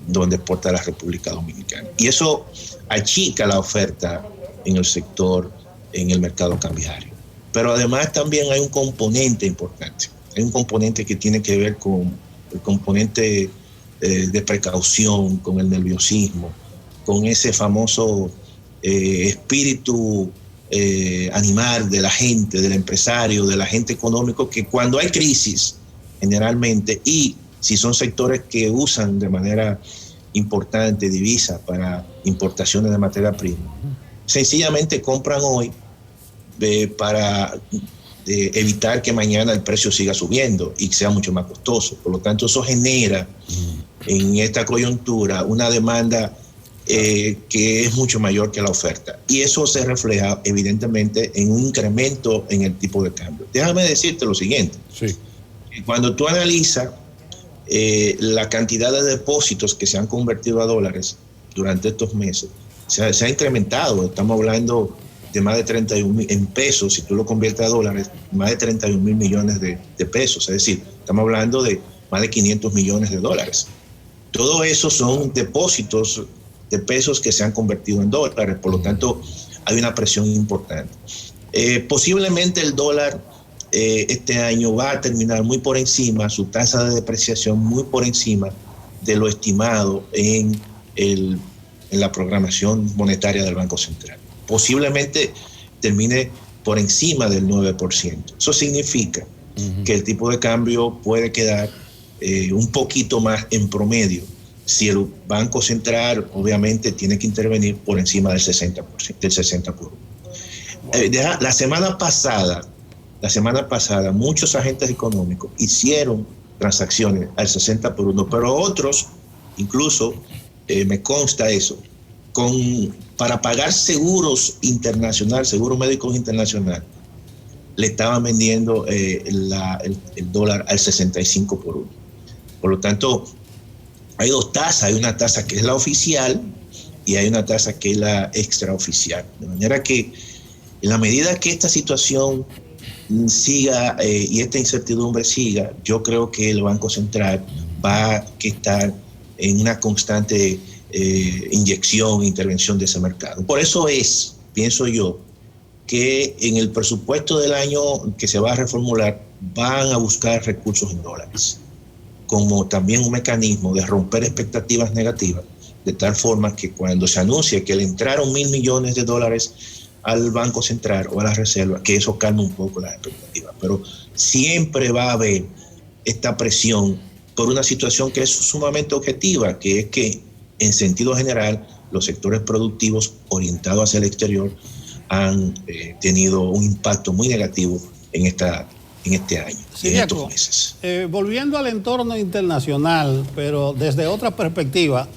donde exporta la República Dominicana. Y eso achica la oferta en el sector, en el mercado cambiario. Pero además también hay un componente importante. Hay un componente que tiene que ver con el componente de precaución, con el nerviosismo, con ese famoso espíritu animal de la gente, del empresario, del agente económico, que cuando hay crisis, generalmente, y si son sectores que usan de manera importante divisa para importaciones de materia prima, sencillamente compran hoy para evitar que mañana el precio siga subiendo y sea mucho más costoso. Por lo tanto, eso genera en esta coyuntura una demanda que es mucho mayor que la oferta. Y eso se refleja evidentemente en un incremento en el tipo de cambio. Déjame decirte lo siguiente. Sí. Cuando tú analizas la cantidad de depósitos que se han convertido a dólares durante estos meses, se ha incrementado. Estamos hablando de más de 31.000 en pesos, si tú lo conviertes a dólares, más de 31.000 millones de pesos. Es decir, estamos hablando de más de 500 millones de dólares. Todo eso son depósitos de pesos que se han convertido en dólares. Por lo tanto, hay una presión importante. Posiblemente el dólar este año va a terminar muy por encima, su tasa de depreciación muy por encima de lo estimado en la programación monetaria del Banco Central. Posiblemente termine por encima del 9%. Eso significa que el tipo de cambio puede quedar un poquito más en promedio si el Banco Central obviamente tiene que intervenir por encima del 60%, del 60%. La semana pasada, muchos agentes económicos hicieron transacciones al 60%, pero otros, incluso me consta eso, para pagar seguros internacional, seguros médicos internacional, le estaban vendiendo el dólar al 65 por 1. Por lo tanto, hay dos tasas, hay una tasa que es la oficial y hay una tasa que es la extraoficial. De manera que en la medida que esta situación siga y esta incertidumbre siga, yo creo que el Banco Central va a estar en una constante inyección, intervención de ese mercado. Por eso pienso yo, que en el presupuesto del año que se va a reformular van a buscar recursos en dólares, como también un mecanismo de romper expectativas negativas, de tal forma que cuando se anuncie que le entraron $1.000 millones al Banco Central o a la Reserva, que eso calme un poco las expectativas. Pero siempre va a haber esta presión por una situación que es sumamente objetiva, que es que en sentido general los sectores productivos orientados hacia el exterior han tenido un impacto muy negativo en este año, sí, en estos meses. Volviendo al entorno internacional, pero desde otra perspectiva,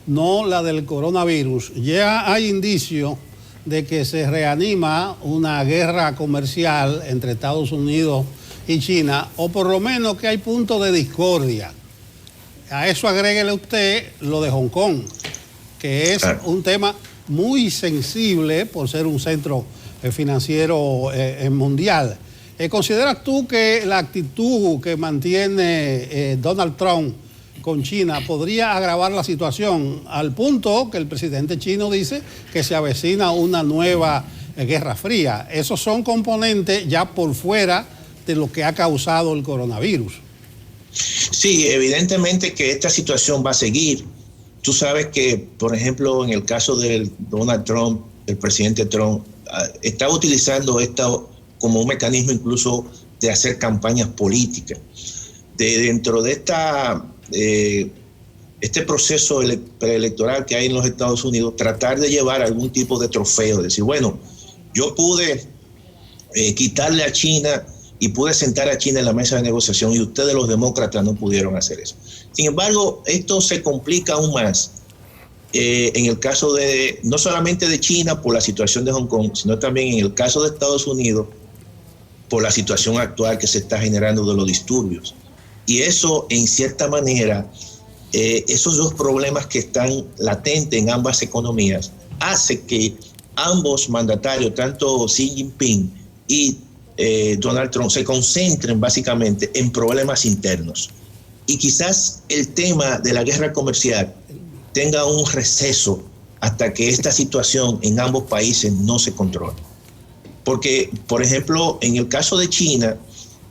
no la del coronavirus, ya hay indicios de que se reanima una guerra comercial entre Estados Unidos y China, o por lo menos que hay puntos de discordia. A eso agréguele usted lo de Hong Kong, que es un tema muy sensible por ser un centro financiero mundial. ¿Consideras tú que la actitud que mantiene Donald Trump con China podría agravar la situación al punto que el presidente chino dice que se avecina una nueva guerra fría? Esos son componentes ya por fuera de lo que ha causado el coronavirus. Sí, evidentemente que esta situación va a seguir. Tú sabes que, por ejemplo, en el caso de Donald Trump, el presidente Trump, está utilizando esto como un mecanismo incluso de hacer campañas políticas. Dentro de este proceso preelectoral que hay en los Estados Unidos, tratar de llevar algún tipo de trofeo, decir, bueno, yo pude quitarle a China y pude sentar a China en la mesa de negociación y ustedes los demócratas no pudieron hacer eso. Sin embargo, esto se complica aún más en el caso no solamente de China por la situación de Hong Kong, sino también en el caso de Estados Unidos por la situación actual que se está generando de los disturbios. Y eso, en cierta manera, esos dos problemas que están latentes en ambas economías, hace que ambos mandatarios, tanto Xi Jinping y Donald Trump, se concentren básicamente en problemas internos. Y quizás el tema de la guerra comercial tenga un receso hasta que esta situación en ambos países no se controle. Porque, por ejemplo, en el caso de China,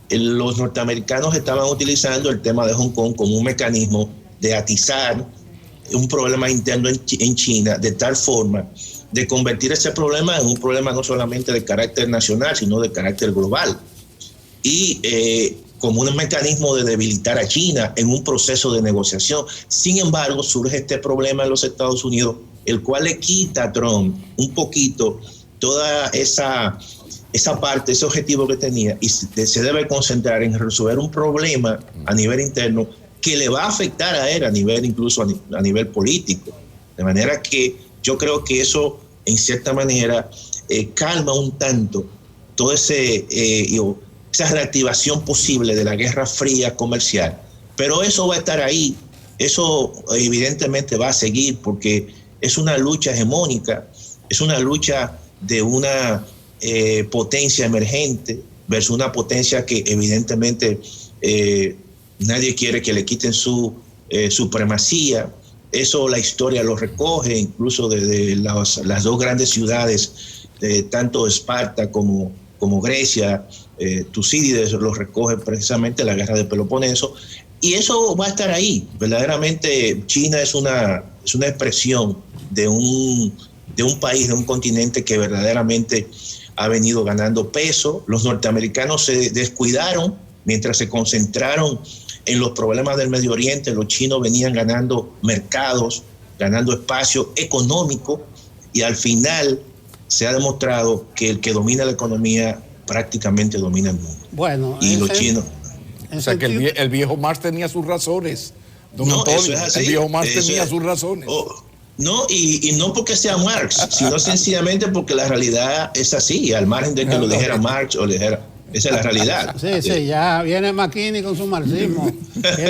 los norteamericanos estaban utilizando el tema de Hong Kong como un mecanismo de atizar un problema interno en China, de tal forma de convertir ese problema en un problema no solamente de carácter nacional, sino de carácter global. Y como un mecanismo de debilitar a China en un proceso de negociación. Sin embargo, surge este problema en los Estados Unidos, el cual le quita a Trump un poquito toda esa parte, ese objetivo que tenía, y se debe concentrar en resolver un problema a nivel interno que le va a afectar a él a nivel, incluso a nivel político. De manera que yo creo que eso, en cierta manera, calma un tanto toda esa reactivación posible de la Guerra Fría comercial. Pero eso va a estar ahí, eso evidentemente va a seguir, porque es una lucha hegemónica, es una lucha de una potencia emergente versus una potencia que evidentemente nadie quiere que le quiten su supremacía. Eso la historia lo recoge, incluso desde las dos grandes ciudades, tanto Esparta como Grecia, Tucídides lo recoge precisamente la guerra de Peloponeso, y eso va a estar ahí. Verdaderamente China es una expresión de un país, de un continente que verdaderamente ha venido ganando peso. Los norteamericanos se descuidaron mientras se concentraron en los problemas del Medio Oriente. Los chinos venían ganando mercados, ganando espacio económico, y al final se ha demostrado que el que domina la economía prácticamente domina el mundo. Bueno, y los chinos. O sea que el viejo Marx tenía sus razones, don Antonio. Eso es así. El viejo Marx tenía sus razones. No, y no porque sea Marx, sino sencillamente porque la realidad es así, al margen de que lo dijera Marx o dijera. Esa es la realidad. Sí, ya viene McKinney con su marxismo. Que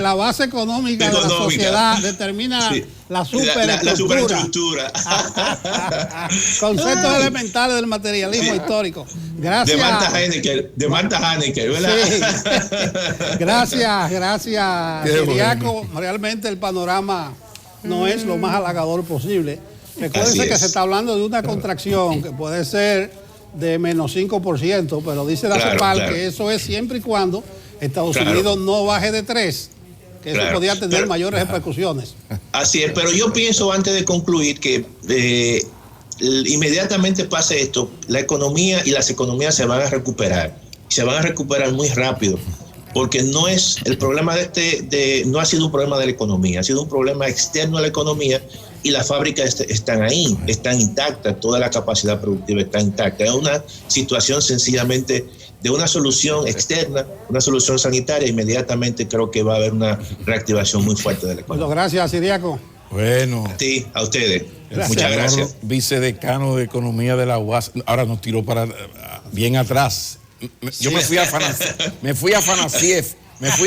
la base económica de la sociedad determina la superestructura. Conceptos elementales del materialismo histórico. Gracias. De Marta Hanecker, ¿verdad? Sí. Gracias, Ciriaco. Realmente el panorama no es lo más halagador posible. Recuérdense que se está hablando de una contracción que puede ser de menos 5%, pero dice la CEPAL que eso es siempre y cuando Estados Unidos no baje de 3%, que eso podría tener mayores repercusiones. Así es, pero yo pienso, antes de concluir, que inmediatamente pase esto, la economía y las economías se van a recuperar, se van a recuperar muy rápido, porque no es el problema no ha sido un problema de la economía, ha sido un problema externo a la economía, y las fábricas están ahí, están intactas, toda la capacidad productiva está intacta. Es una situación sencillamente de una solución externa, una solución sanitaria. Inmediatamente creo que va a haber una reactivación muy fuerte de la economía. Bueno, gracias, Ciriaco. Bueno. A ti, a ustedes. Gracias. Muchas gracias. Vicedecano de Economía de la UAS, ahora nos tiró para bien atrás. Yo me fui a Fanasiev. Marta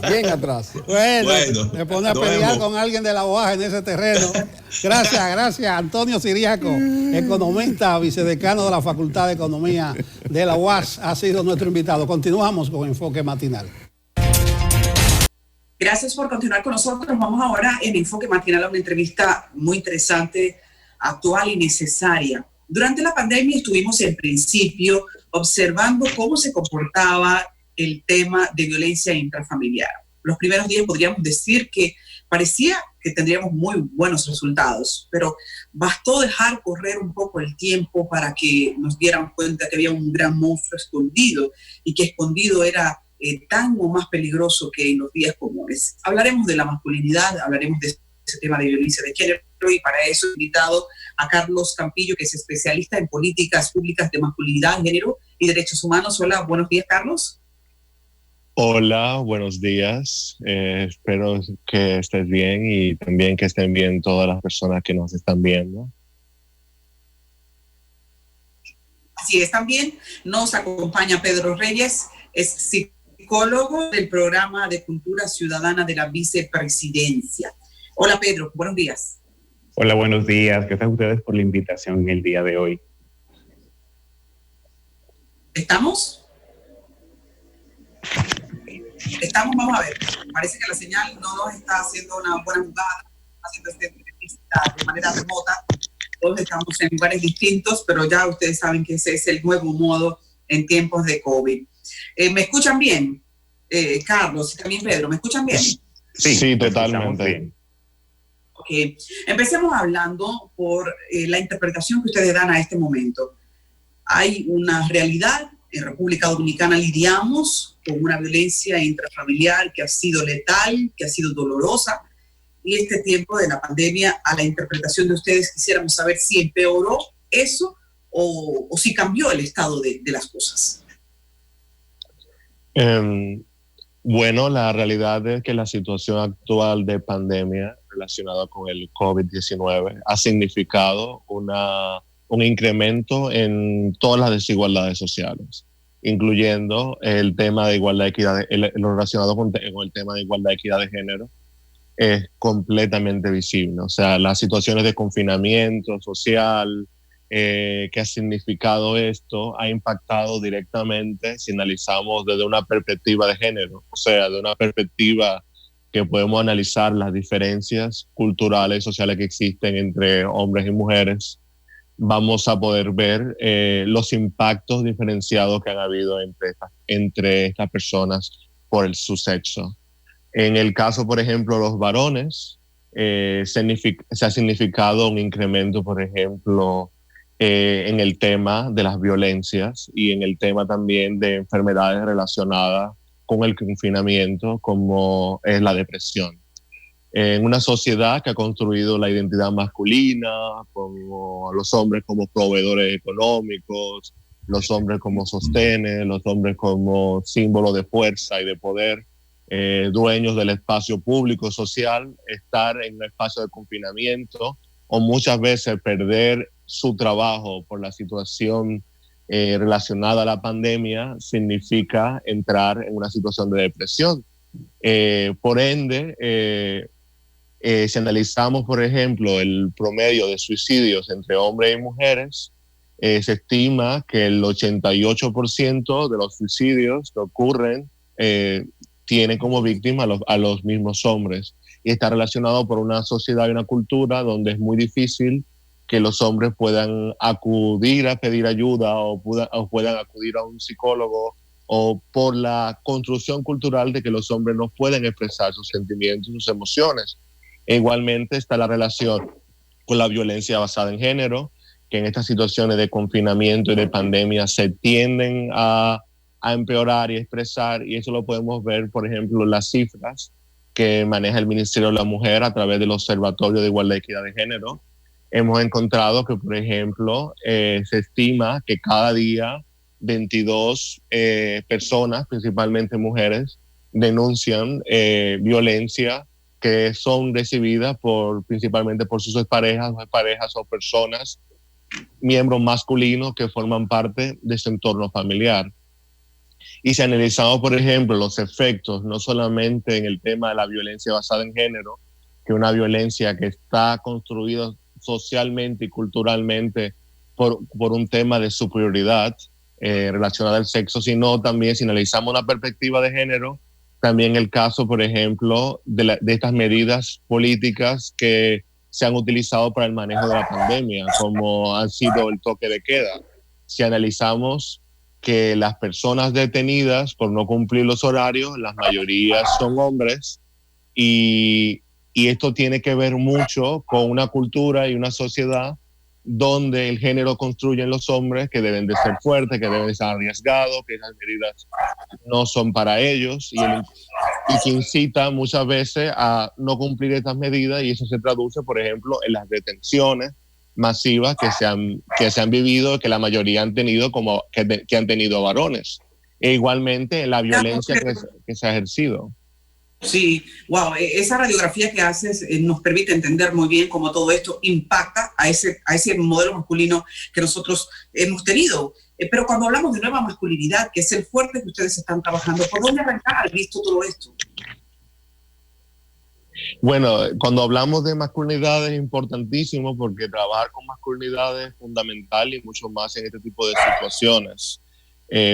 bien atrás. Bueno, me pone a pelear con alguien de la UAS en ese terreno. Gracias. Antonio Ciriaco, economista, vicedecano de la Facultad de Economía de la UAS, ha sido nuestro invitado. Continuamos con Enfoque Matinal. Gracias por continuar con nosotros. Vamos ahora en Enfoque Matinal a una entrevista muy interesante, actual y necesaria. Durante la pandemia estuvimos en principio observando cómo se comportaba el tema de violencia intrafamiliar. Los primeros días podríamos decir que parecía que tendríamos muy buenos resultados, pero bastó dejar correr un poco el tiempo para que nos diéramos cuenta que había un gran monstruo escondido, y que escondido era tan o más peligroso que en los días comunes. Hablaremos de la masculinidad, hablaremos de ese tema de violencia de género, y para eso he invitado a Carlos Campillo, que es especialista en políticas públicas de masculinidad, género y derechos humanos. Hola, buenos días, Carlos. Hola, buenos días. Espero que estés bien y también que estén bien todas las personas que nos están viendo. Así es, también nos acompaña Pedro Reyes, es psicólogo del programa de cultura ciudadana de la vicepresidencia. Hola, Pedro, buenos días. Hola, buenos días. Gracias a ustedes por la invitación en el día de hoy. ¿Estamos? Vamos a ver. Parece que la señal no nos está haciendo una buena jugada, haciendo esta entrevista de manera remota. Todos estamos en lugares distintos, pero ya ustedes saben que ese es el nuevo modo en tiempos de COVID. ¿Me escuchan bien? Carlos y también Pedro, ¿me escuchan bien? Sí, totalmente. Okay. Empecemos hablando por la interpretación que ustedes dan a este momento. hay una realidad. En República Dominicana lidiamos con una violencia intrafamiliar que ha sido letal, que ha sido dolorosa, y este tiempo de la pandemia, a la interpretación de ustedes, quisiéramos saber si empeoró eso o si cambió el estado de las cosas. Bueno, la realidad es que la situación actual de pandemia relacionada con el COVID-19 ha significado un incremento en todas las desigualdades sociales, incluyendo el tema de igualdad de equidad, lo relacionado con el tema de igualdad de equidad de género, es completamente visible. O sea, las situaciones de confinamiento social que ha significado esto ha impactado directamente, si analizamos desde una perspectiva de género, o sea, de una perspectiva que podemos analizar las diferencias culturales y sociales que existen entre hombres y mujeres. Vamos a poder ver los impactos diferenciados que han habido entre estas personas por su sexo. En el caso, por ejemplo, de los varones, se ha significado un incremento, por ejemplo, en el tema de las violencias y en el tema también de enfermedades relacionadas con el confinamiento, como es la depresión. En una sociedad que ha construido la identidad masculina, como a los hombres como proveedores económicos, los hombres como sostenes, los hombres como símbolo de fuerza y de poder, dueños del espacio público social, estar en un espacio de confinamiento o muchas veces perder su trabajo por la situación relacionada a la pandemia significa entrar en una situación de depresión. Por ende, si analizamos, por ejemplo, el promedio de suicidios entre hombres y mujeres, se estima que el 88% de los suicidios que ocurren tienen como víctima a los mismos hombres. Y está relacionado por una sociedad y una cultura donde es muy difícil que los hombres puedan acudir a pedir ayuda o puedan acudir a un psicólogo, o por la construcción cultural de que los hombres no pueden expresar sus sentimientos, sus emociones. E igualmente está la relación con la violencia basada en género, que en estas situaciones de confinamiento y de pandemia se tienden a empeorar y expresar, y eso lo podemos ver, por ejemplo, en las cifras que maneja el Ministerio de la Mujer a través del Observatorio de Igualdad y Equidad de Género. Hemos encontrado que, por ejemplo, se estima que cada día 22 personas, principalmente mujeres, denuncian violencia que son recibidas principalmente por sus parejas o personas, miembros masculinos que forman parte de su entorno familiar. Y se han analizado, por ejemplo, los efectos, no solamente en el tema de la violencia basada en género, que es una violencia que está construida socialmente y culturalmente por un tema de superioridad relacionada al sexo, sino también, si analizamos una perspectiva de género, también el caso, por ejemplo, de estas medidas políticas que se han utilizado para el manejo de la pandemia, como han sido el toque de queda. Si analizamos que las personas detenidas por no cumplir los horarios, la mayoría son hombres, y esto tiene que ver mucho con una cultura y una sociedad donde el género construye en los hombres que deben de ser fuertes, que deben de ser arriesgados, que esas medidas no son para ellos, y que incita muchas veces a no cumplir estas medidas, y eso se traduce, por ejemplo, en las detenciones masivas que se han vivido, que la mayoría han tenido, que han tenido varones, e igualmente en la violencia que se ha ejercido. Sí, wow, esa radiografía que haces nos permite entender muy bien cómo todo esto impacta a ese modelo masculino que nosotros hemos tenido. Pero cuando hablamos de nueva masculinidad, que es el fuerte que ustedes están trabajando, ¿por dónde arrancar visto todo esto? Bueno, cuando hablamos de masculinidad es importantísimo, porque trabajar con masculinidad es fundamental, y mucho más en este tipo de situaciones.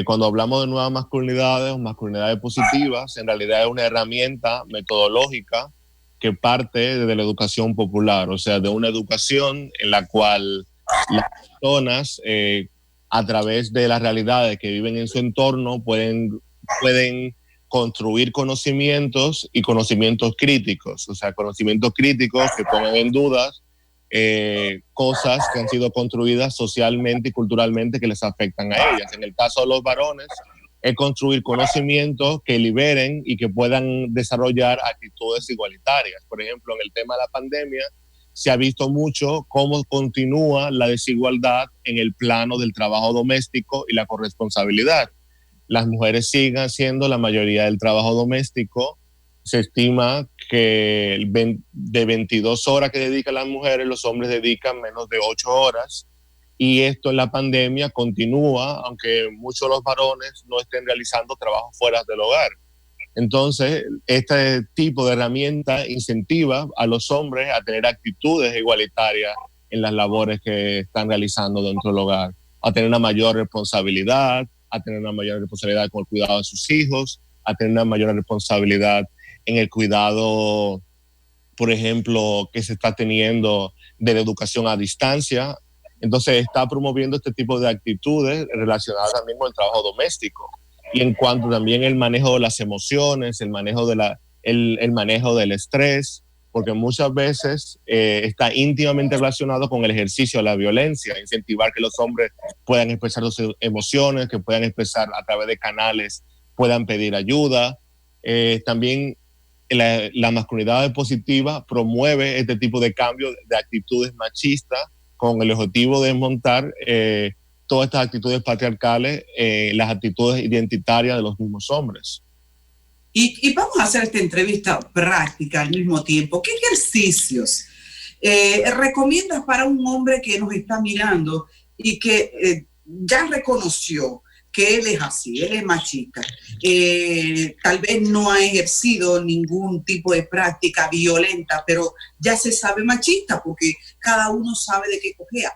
Cuando hablamos de nuevas masculinidades o masculinidades positivas, en realidad es una herramienta metodológica que parte de la educación popular, o sea, de una educación en la cual las personas, a través de las realidades que viven en su entorno, pueden construir conocimientos y conocimientos críticos, o sea, conocimientos críticos que pongan en dudas cosas que han sido construidas socialmente y culturalmente que les afectan a ellas. En el caso de los varones, es construir conocimientos que liberen y que puedan desarrollar actitudes igualitarias. Por ejemplo, en el tema de la pandemia, se ha visto mucho cómo continúa la desigualdad en el plano del trabajo doméstico y la corresponsabilidad. Las mujeres siguen haciendo la mayoría del trabajo doméstico. Se estima que de 22 horas que dedican las mujeres, los hombres dedican menos de 8 horas. Y esto en la pandemia continúa, aunque muchos de los varones no estén realizando trabajo fuera del hogar. Entonces, este tipo de herramienta incentiva a los hombres a tener actitudes igualitarias en las labores que están realizando dentro del hogar, a tener una mayor responsabilidad, a tener una mayor responsabilidad con el cuidado de sus hijos, a tener una mayor responsabilidad en el cuidado, por ejemplo, que se está teniendo de la educación a distancia. Entonces está promoviendo este tipo de actitudes relacionadas también con el trabajo doméstico. Y en cuanto también el manejo de las emociones, el manejo del estrés, porque muchas veces está íntimamente relacionado con el ejercicio de la violencia, incentivar que los hombres puedan expresar sus emociones, que puedan expresar a través de canales, puedan pedir ayuda. También la masculinidad positiva promueve este tipo de cambios de actitudes machistas con el objetivo de desmontar todas estas actitudes patriarcales, las actitudes identitarias de los mismos hombres. Y vamos a hacer esta entrevista práctica al mismo tiempo. ¿Qué ejercicios recomiendas para un hombre que nos está mirando y que ya reconoció que él es así, él es machista? Tal vez no ha ejercido ningún tipo de práctica violenta, pero ya se sabe machista porque cada uno sabe de qué cojea.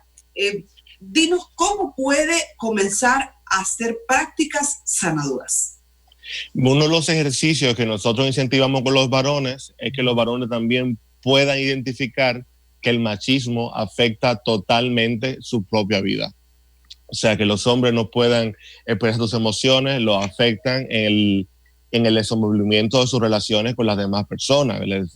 Dinos cómo puede comenzar a hacer prácticas sanadoras. Uno de los ejercicios que nosotros incentivamos con los varones es que los varones también puedan identificar que el machismo afecta totalmente su propia vida. O sea, que los hombres no puedan expresar sus emociones, lo afectan en el desenvolvimiento de sus relaciones con las demás personas, las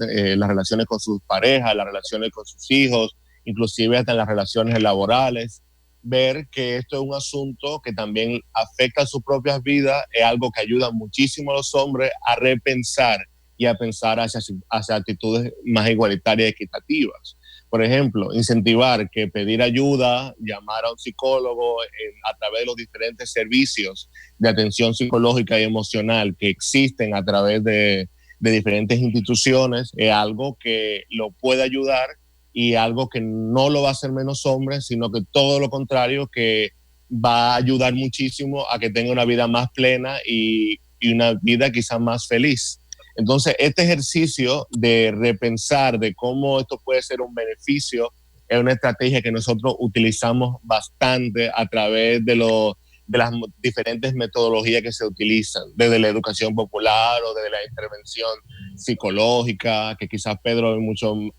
relaciones con sus parejas, las relaciones con sus hijos, inclusive hasta en las relaciones laborales. Ver que esto es un asunto que también afecta a sus propias vidas es algo que ayuda muchísimo a los hombres a repensar y a pensar hacia actitudes más igualitarias y equitativas. Por ejemplo, incentivar que pedir ayuda, llamar a un psicólogo a través de los diferentes servicios de atención psicológica y emocional que existen a través de diferentes instituciones es algo que lo puede ayudar y algo que no lo va a hacer menos hombre, sino que todo lo contrario, que va a ayudar muchísimo a que tenga una vida más plena y una vida quizás más feliz. Entonces, este ejercicio de repensar de cómo esto puede ser un beneficio es una estrategia que nosotros utilizamos bastante a través de las diferentes metodologías que se utilizan, desde la educación popular o desde la intervención psicológica, que quizás Pedro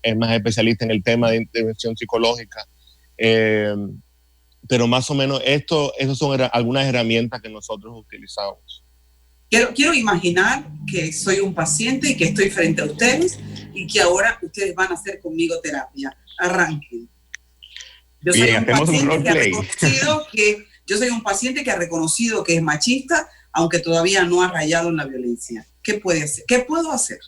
es más especialista en el tema de intervención psicológica. Pero más o menos esas son algunas herramientas que nosotros utilizamos. Quiero imaginar que soy un paciente y que estoy frente a ustedes y que ahora ustedes van a hacer conmigo terapia. Arranquen. Yo soy un paciente que ha reconocido que es machista, aunque todavía no ha rayado en la violencia. ¿Qué puede hacer? ¿Qué puedo hacer?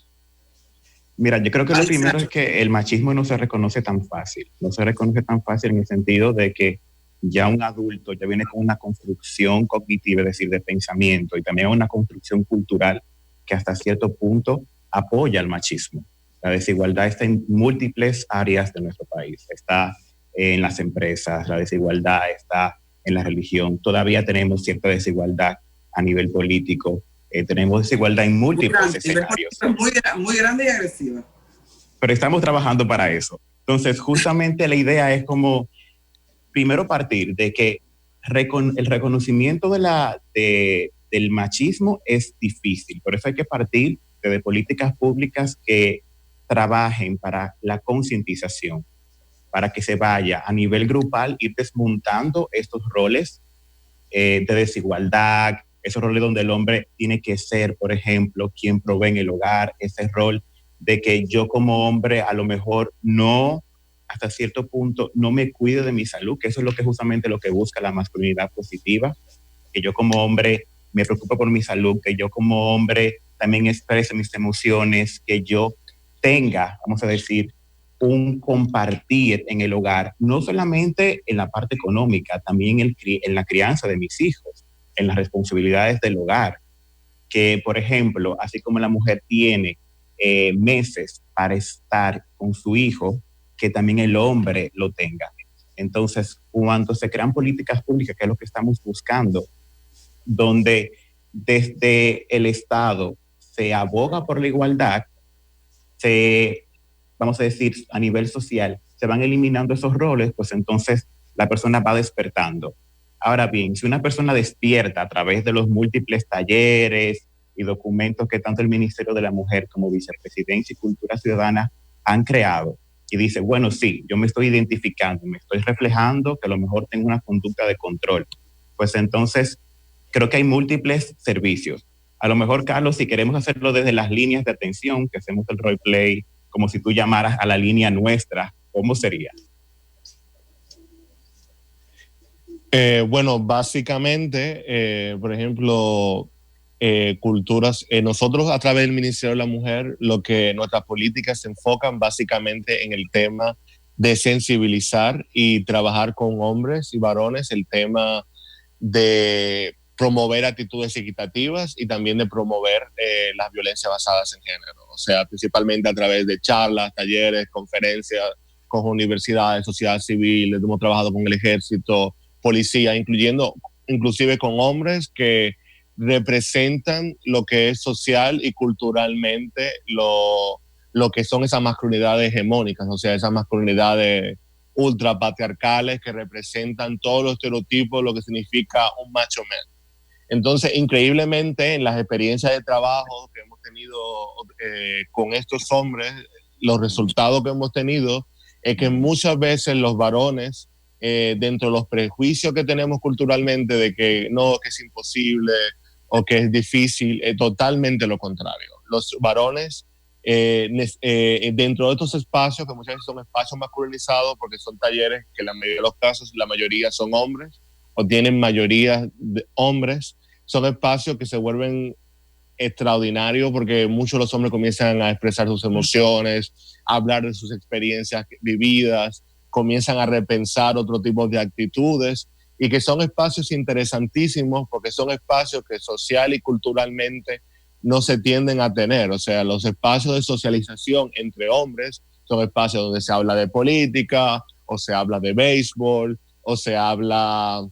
Mira, yo creo que lo primero es que el machismo no se reconoce tan fácil. No se reconoce tan fácil en el sentido de que ya un adulto ya viene con una construcción cognitiva, es decir, de pensamiento, y también una construcción cultural que hasta cierto punto apoya el machismo. La desigualdad está en múltiples áreas de nuestro país. Está en las empresas, la desigualdad está en la religión. Todavía tenemos cierta desigualdad a nivel político. Tenemos desigualdad en múltiples escenarios. Muy grande y agresiva. Pero estamos trabajando para eso. Entonces, justamente la idea es como primero partir de que el reconocimiento del machismo es difícil. Por eso hay que partir de políticas públicas que trabajen para la concientización, para que se vaya a nivel grupal, ir desmontando estos roles de desigualdad, esos roles donde el hombre tiene que ser, por ejemplo, quien provee en el hogar, ese rol de que yo como hombre a lo mejor no hasta cierto punto no me cuide de mi salud, que eso es lo que justamente lo que busca la masculinidad positiva, que yo como hombre me preocupe por mi salud, que yo como hombre también exprese mis emociones, que yo tenga, vamos a decir, un compartir en el hogar, no solamente en la parte económica, también en la crianza de mis hijos, en las responsabilidades del hogar, que por ejemplo, así como la mujer tiene meses para estar con su hijo, que también el hombre lo tenga. Entonces, cuando se crean políticas públicas, que es lo que estamos buscando, donde desde el Estado se aboga por la igualdad, vamos a decir, a nivel social, se van eliminando esos roles, pues entonces la persona va despertando. Ahora bien, si una persona despierta a través de los múltiples talleres y documentos que tanto el Ministerio de la Mujer como Vicepresidencia y Cultura Ciudadana han creado, y dice, bueno, sí, yo me estoy identificando, me estoy reflejando que a lo mejor tengo una conducta de control, pues entonces creo que hay múltiples servicios. A lo mejor, Carlos, si queremos hacerlo desde las líneas de atención, que hacemos el roleplay, como si tú llamaras a la línea nuestra, ¿cómo sería? Bueno, básicamente, por ejemplo, culturas, nosotros a través del Ministerio de la Mujer, nuestras políticas se enfocan básicamente en el tema de sensibilizar y trabajar con hombres y varones, el tema de promover actitudes equitativas y también de promover las violencias basadas en género, o sea, principalmente a través de charlas, talleres, conferencias con universidades, sociedad civil, hemos trabajado con el ejército, policía, inclusive con hombres que representan lo que es social y culturalmente lo que son esas masculinidades hegemónicas, o sea, esas masculinidades ultrapatriarcales que representan todos los estereotipos de lo que significa un macho man. Entonces, increíblemente, en las experiencias de trabajo que hemos tenido con estos hombres, los resultados que hemos tenido es que muchas veces los varones, dentro de los prejuicios que tenemos culturalmente de que no, que es imposible o que es difícil, totalmente lo contrario. Los varones, dentro de estos espacios, que muchas veces son espacios masculinizados porque son talleres que en la mayoría de los casos, la mayoría son hombres o tienen mayoría de hombres, son espacios que se vuelven extraordinarios porque muchos de los hombres comienzan a expresar sus emociones, a hablar de sus experiencias vividas, comienzan a repensar otro tipo de actitudes y que son espacios interesantísimos porque son espacios que social y culturalmente no se tienden a tener. O sea, los espacios de socialización entre hombres son espacios donde se habla de política o se habla de béisbol o se habla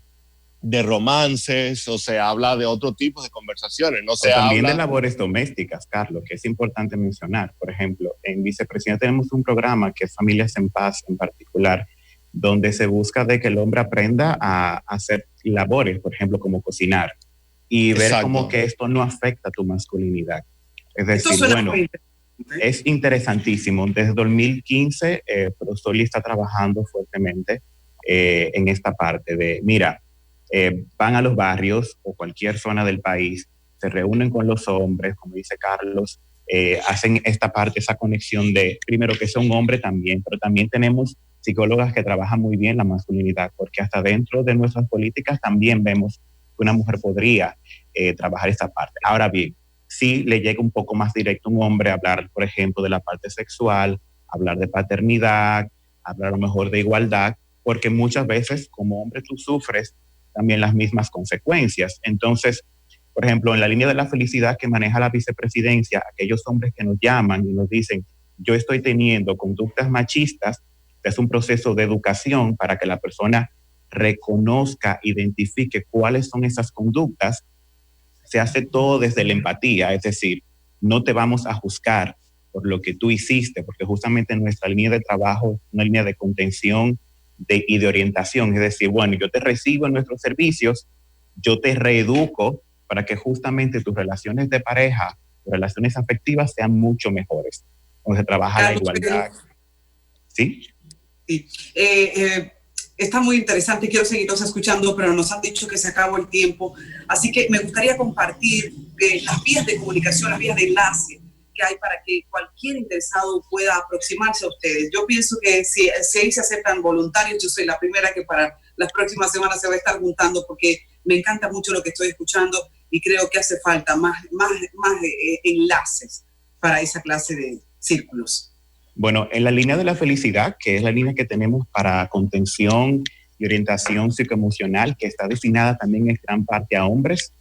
de romances o se habla de otro tipo de conversaciones. No se también habla de labores domésticas, Carlos, que es importante mencionar. Por ejemplo, en Vicepresidencia tenemos un programa que es Familias en Paz en particular, donde se busca de que el hombre aprenda a hacer labores, por ejemplo, como cocinar, y ver cómo que esto no afecta a tu masculinidad. Es decir, bueno, es interesantísimo. Desde 2015, Prosoli está trabajando fuertemente en esta parte de, mira, van a los barrios o cualquier zona del país, se reúnen con los hombres, como dice Carlos, hacen esta parte, esa conexión de, primero, que son hombres también, pero también tenemos psicólogas que trabajan muy bien la masculinidad, porque hasta dentro de nuestras políticas también vemos que una mujer podría trabajar esta parte. Ahora bien, si le llega un poco más directo a un hombre a hablar, por ejemplo, de la parte sexual, hablar de paternidad, hablar a lo mejor de igualdad, porque muchas veces como hombre tú sufres también las mismas consecuencias. Entonces, por ejemplo, en la línea de la felicidad que maneja la vicepresidencia, aquellos hombres que nos llaman y nos dicen, yo estoy teniendo conductas machistas, es un proceso de educación para que la persona reconozca, identifique cuáles son esas conductas. Se hace todo desde la empatía, es decir, no te vamos a juzgar por lo que tú hiciste, porque justamente nuestra línea de trabajo es una línea de contención y de orientación, es decir, bueno, yo te recibo en nuestros servicios, yo te reeduco para que justamente tus relaciones de pareja, tus relaciones afectivas sean mucho mejores. Donde se trabaja la igualdad. ¿Sí? Sí. Está muy interesante, quiero seguirlos escuchando, pero nos han dicho que se acabó el tiempo, así que me gustaría compartir las vías de comunicación, las vías de enlace que hay para que cualquier interesado pueda aproximarse a ustedes. Yo pienso que si ahí se aceptan voluntarios, yo soy la primera que para las próximas semanas se va a estar juntando, porque me encanta mucho lo que estoy escuchando y creo que hace falta más enlaces para esa clase de círculos. Bueno, en la línea de la felicidad, que es la línea que tenemos para contención y orientación psicoemocional, que está destinada también en gran parte a hombres,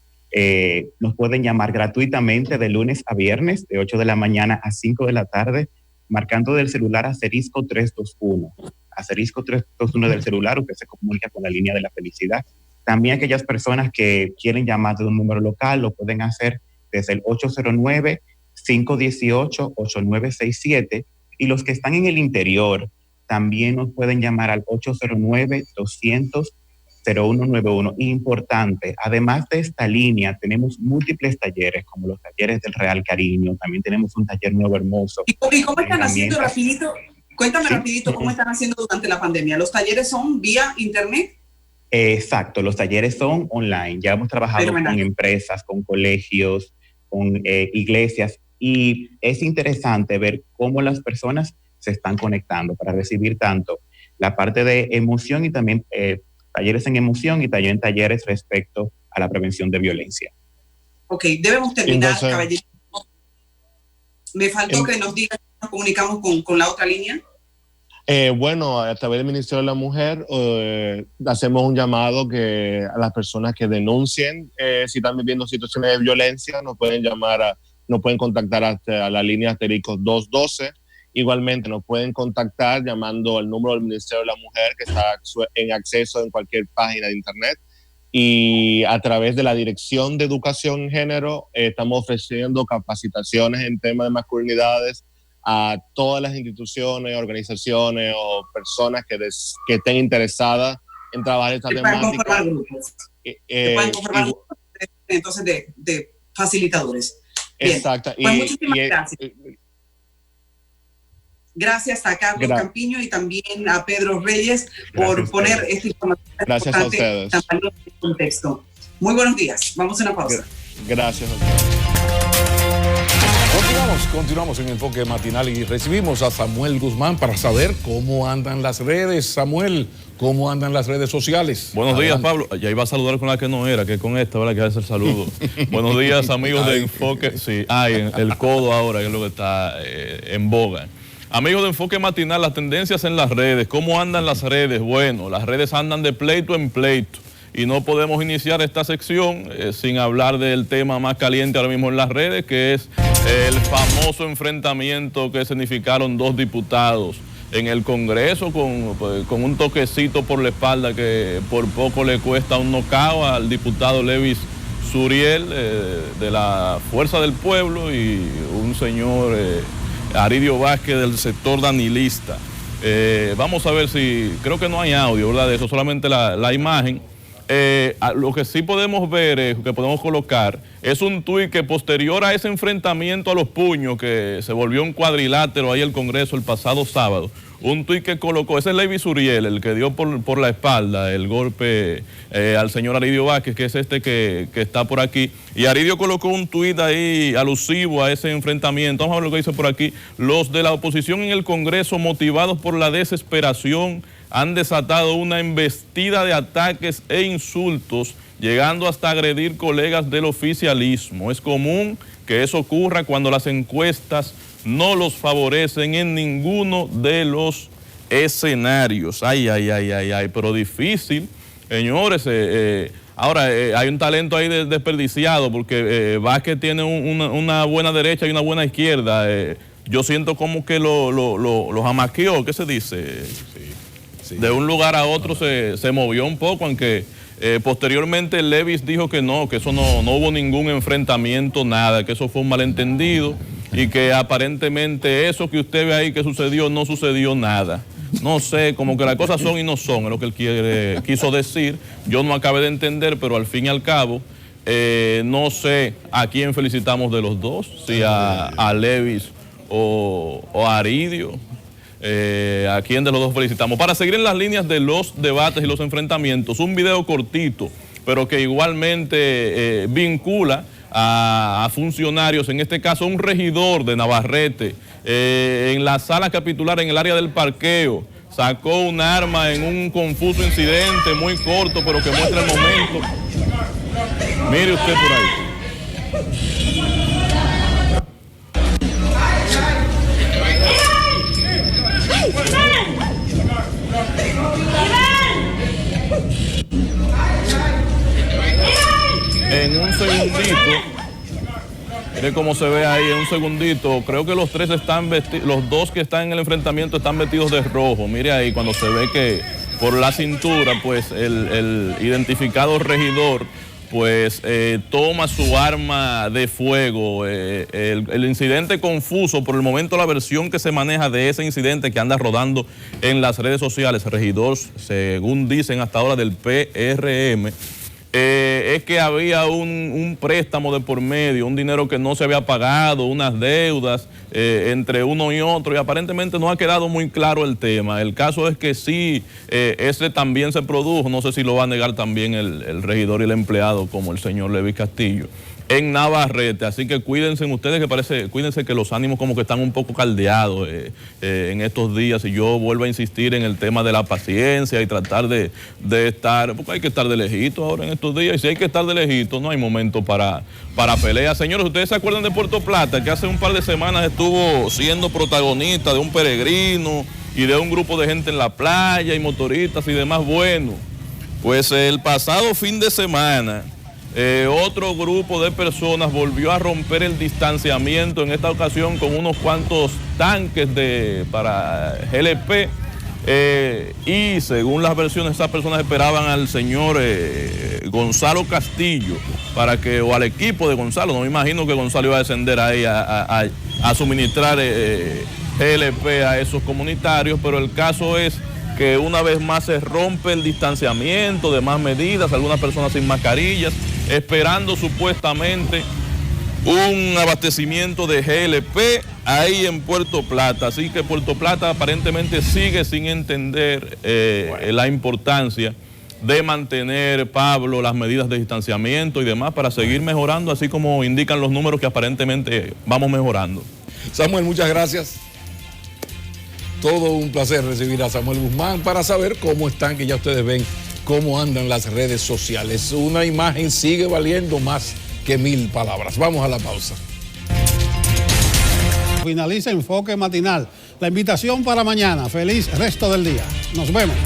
nos pueden llamar gratuitamente de lunes a viernes, de 8 de la mañana a 5 de la tarde, marcando del celular asterisco 321. Asterisco 321 del celular, usted se comunica con la línea de la felicidad. También aquellas personas que quieren llamar de un número local lo pueden hacer desde el 809-518-8967, y los que están en el interior también nos pueden llamar al 809-200-0191. Importante, además de esta línea, tenemos múltiples talleres, como los talleres del Real Cariño. También tenemos un taller nuevo hermoso. ¿Y cómo están haciendo, rapidito? Cuéntame rapidito cómo están haciendo durante la pandemia. ¿Los talleres son vía internet? Exacto, los talleres son online. Ya hemos trabajado con empresas, con colegios, con iglesias, y es interesante ver cómo las personas se están conectando para recibir tanto la parte de emoción y también talleres en emoción y también talleres respecto a la prevención de violencia. Ok, debemos terminar, caballero. Me faltó que nos digan, nos comunicamos con la otra línea. Bueno, a través del Ministerio de la Mujer hacemos un llamado que a las personas que denuncien si están viviendo situaciones de violencia nos pueden llamar, nos pueden contactar a la línea asterisco 212. Igualmente nos pueden contactar llamando al número del Ministerio de la Mujer, que está en acceso en cualquier página de internet, y a través de la Dirección de Educación en Género estamos ofreciendo capacitaciones en temas de masculinidades a todas las instituciones, organizaciones o personas que estén interesadas en trabajar esta temática. Pueden conformar grupos, entonces de facilitadores. Bien. Exacto. Pues muchísimas gracias. Gracias a Carlos Campiño y también a Pedro Reyes por poner esta información importante a ustedes. También en el contexto. Muy buenos días. Vamos a una pausa. Gracias. Continuamos en Enfoque Matinal y recibimos a Samuel Guzmán para saber cómo andan las redes. Samuel, ¿cómo andan las redes sociales? Buenos días, Pablo. Ya iba a saludar con la que no era, que con esta, ¿verdad? Que hace el saludo. Buenos días, amigos de Enfoque. Sí, el codo ahora, que es lo que está en boga. Amigos de Enfoque Matinal, las tendencias en las redes. ¿Cómo andan las redes? Bueno, las redes andan de pleito en pleito. Y no podemos iniciar esta sección sin hablar del tema más caliente ahora mismo en las redes, que es el famoso enfrentamiento que significaron dos diputados en el Congreso con un toquecito por la espalda que por poco le cuesta un knockout al diputado Levis Suriel de la Fuerza del Pueblo y un señor Aridio Vázquez del sector danilista. Vamos a ver si, creo que no hay audio, ¿verdad? De eso, solamente la imagen. Lo que sí podemos ver, que podemos colocar, es un tuit que posterior a ese enfrentamiento a los puños, que se volvió un cuadrilátero ahí el Congreso el pasado sábado, un tuit que colocó, ese es Levis Suriel, el que dio por la espalda el golpe al señor Aridio Vázquez, que es este que está por aquí, y Aridio colocó un tuit ahí alusivo a ese enfrentamiento. Vamos a ver lo que dice por aquí. Los de la oposición en el Congreso, motivados por la desesperación, han desatado una embestida de ataques e insultos, llegando hasta agredir colegas del oficialismo. Es común que eso ocurra cuando las encuestas no los favorecen en ninguno de los escenarios. Ay, pero difícil, señores. Ahora, hay un talento ahí desperdiciado, porque Vázquez tiene una buena derecha y una buena izquierda. Yo siento como que lo jamaqueó, ¿qué se dice? Sí. De un lugar a otro se movió un poco, aunque posteriormente Levis dijo que no, que eso no hubo ningún enfrentamiento, nada, que eso fue un malentendido y que aparentemente eso que usted ve ahí que sucedió, no sucedió nada. No sé, como que las cosas son y no son, es lo que él quiso decir. Yo no acabé de entender, pero al fin y al cabo, no sé a quién felicitamos de los dos, si a Levis o a Aridio. ¿A quién de los dos felicitamos? Para seguir en las líneas de los debates y los enfrentamientos, un video cortito, pero que igualmente vincula a funcionarios, en este caso un regidor de Navarrete, en la sala capitular en el área del parqueo. Sacó un arma en un confuso incidente muy corto, pero que muestra el momento. Mire usted por ahí. En un segundito, mire cómo se ve ahí, en un segundito, creo que los tres están vestidos, los dos que están en el enfrentamiento están vestidos de rojo. Mire ahí cuando se ve que por la cintura, pues el identificado regidor, pues toma su arma de fuego. El incidente confuso, por el momento la versión que se maneja de ese incidente que anda rodando en las redes sociales, regidor, según dicen hasta ahora del PRM, es que había un préstamo de por medio, un dinero que no se había pagado, unas deudas entre uno y otro, y aparentemente no ha quedado muy claro el tema. El caso es que sí, ese también se produjo, no sé si lo va a negar también el regidor y el empleado, como el señor Levis Castillo, en Navarrete. Así que cuídense ustedes, cuídense que los ánimos como que están un poco caldeados en estos días, y yo vuelvo a insistir en el tema de la paciencia y tratar de estar, porque hay que estar de lejito ahora en estos días, y si hay que estar de lejito no hay momento para peleas. Señores, ¿ustedes se acuerdan de Puerto Plata, que hace un par de semanas estuvo siendo protagonista de un peregrino y de un grupo de gente en la playa y motoristas y demás? Bueno, pues el pasado fin de semana otro grupo de personas volvió a romper el distanciamiento, en esta ocasión con unos cuantos tanques para GLP, y según las versiones, esas personas esperaban al señor Gonzalo Castillo o al equipo de Gonzalo. No me imagino que Gonzalo iba a descender ahí a suministrar GLP a esos comunitarios, pero el caso es que una vez más se rompe el distanciamiento, de más medidas, algunas personas sin mascarillas, esperando supuestamente un abastecimiento de GLP ahí en Puerto Plata. Así que Puerto Plata aparentemente sigue sin entender la importancia de mantener, Pablo, las medidas de distanciamiento y demás para seguir mejorando, así como indican los números que aparentemente vamos mejorando. Samuel, muchas gracias. Todo un placer recibir a Samuel Guzmán para saber cómo están, que ya ustedes ven cómo andan las redes sociales. Una imagen sigue valiendo más que 1000 palabras. Vamos a la pausa. Finaliza Enfoque Matinal. La invitación para mañana. Feliz resto del día. Nos vemos.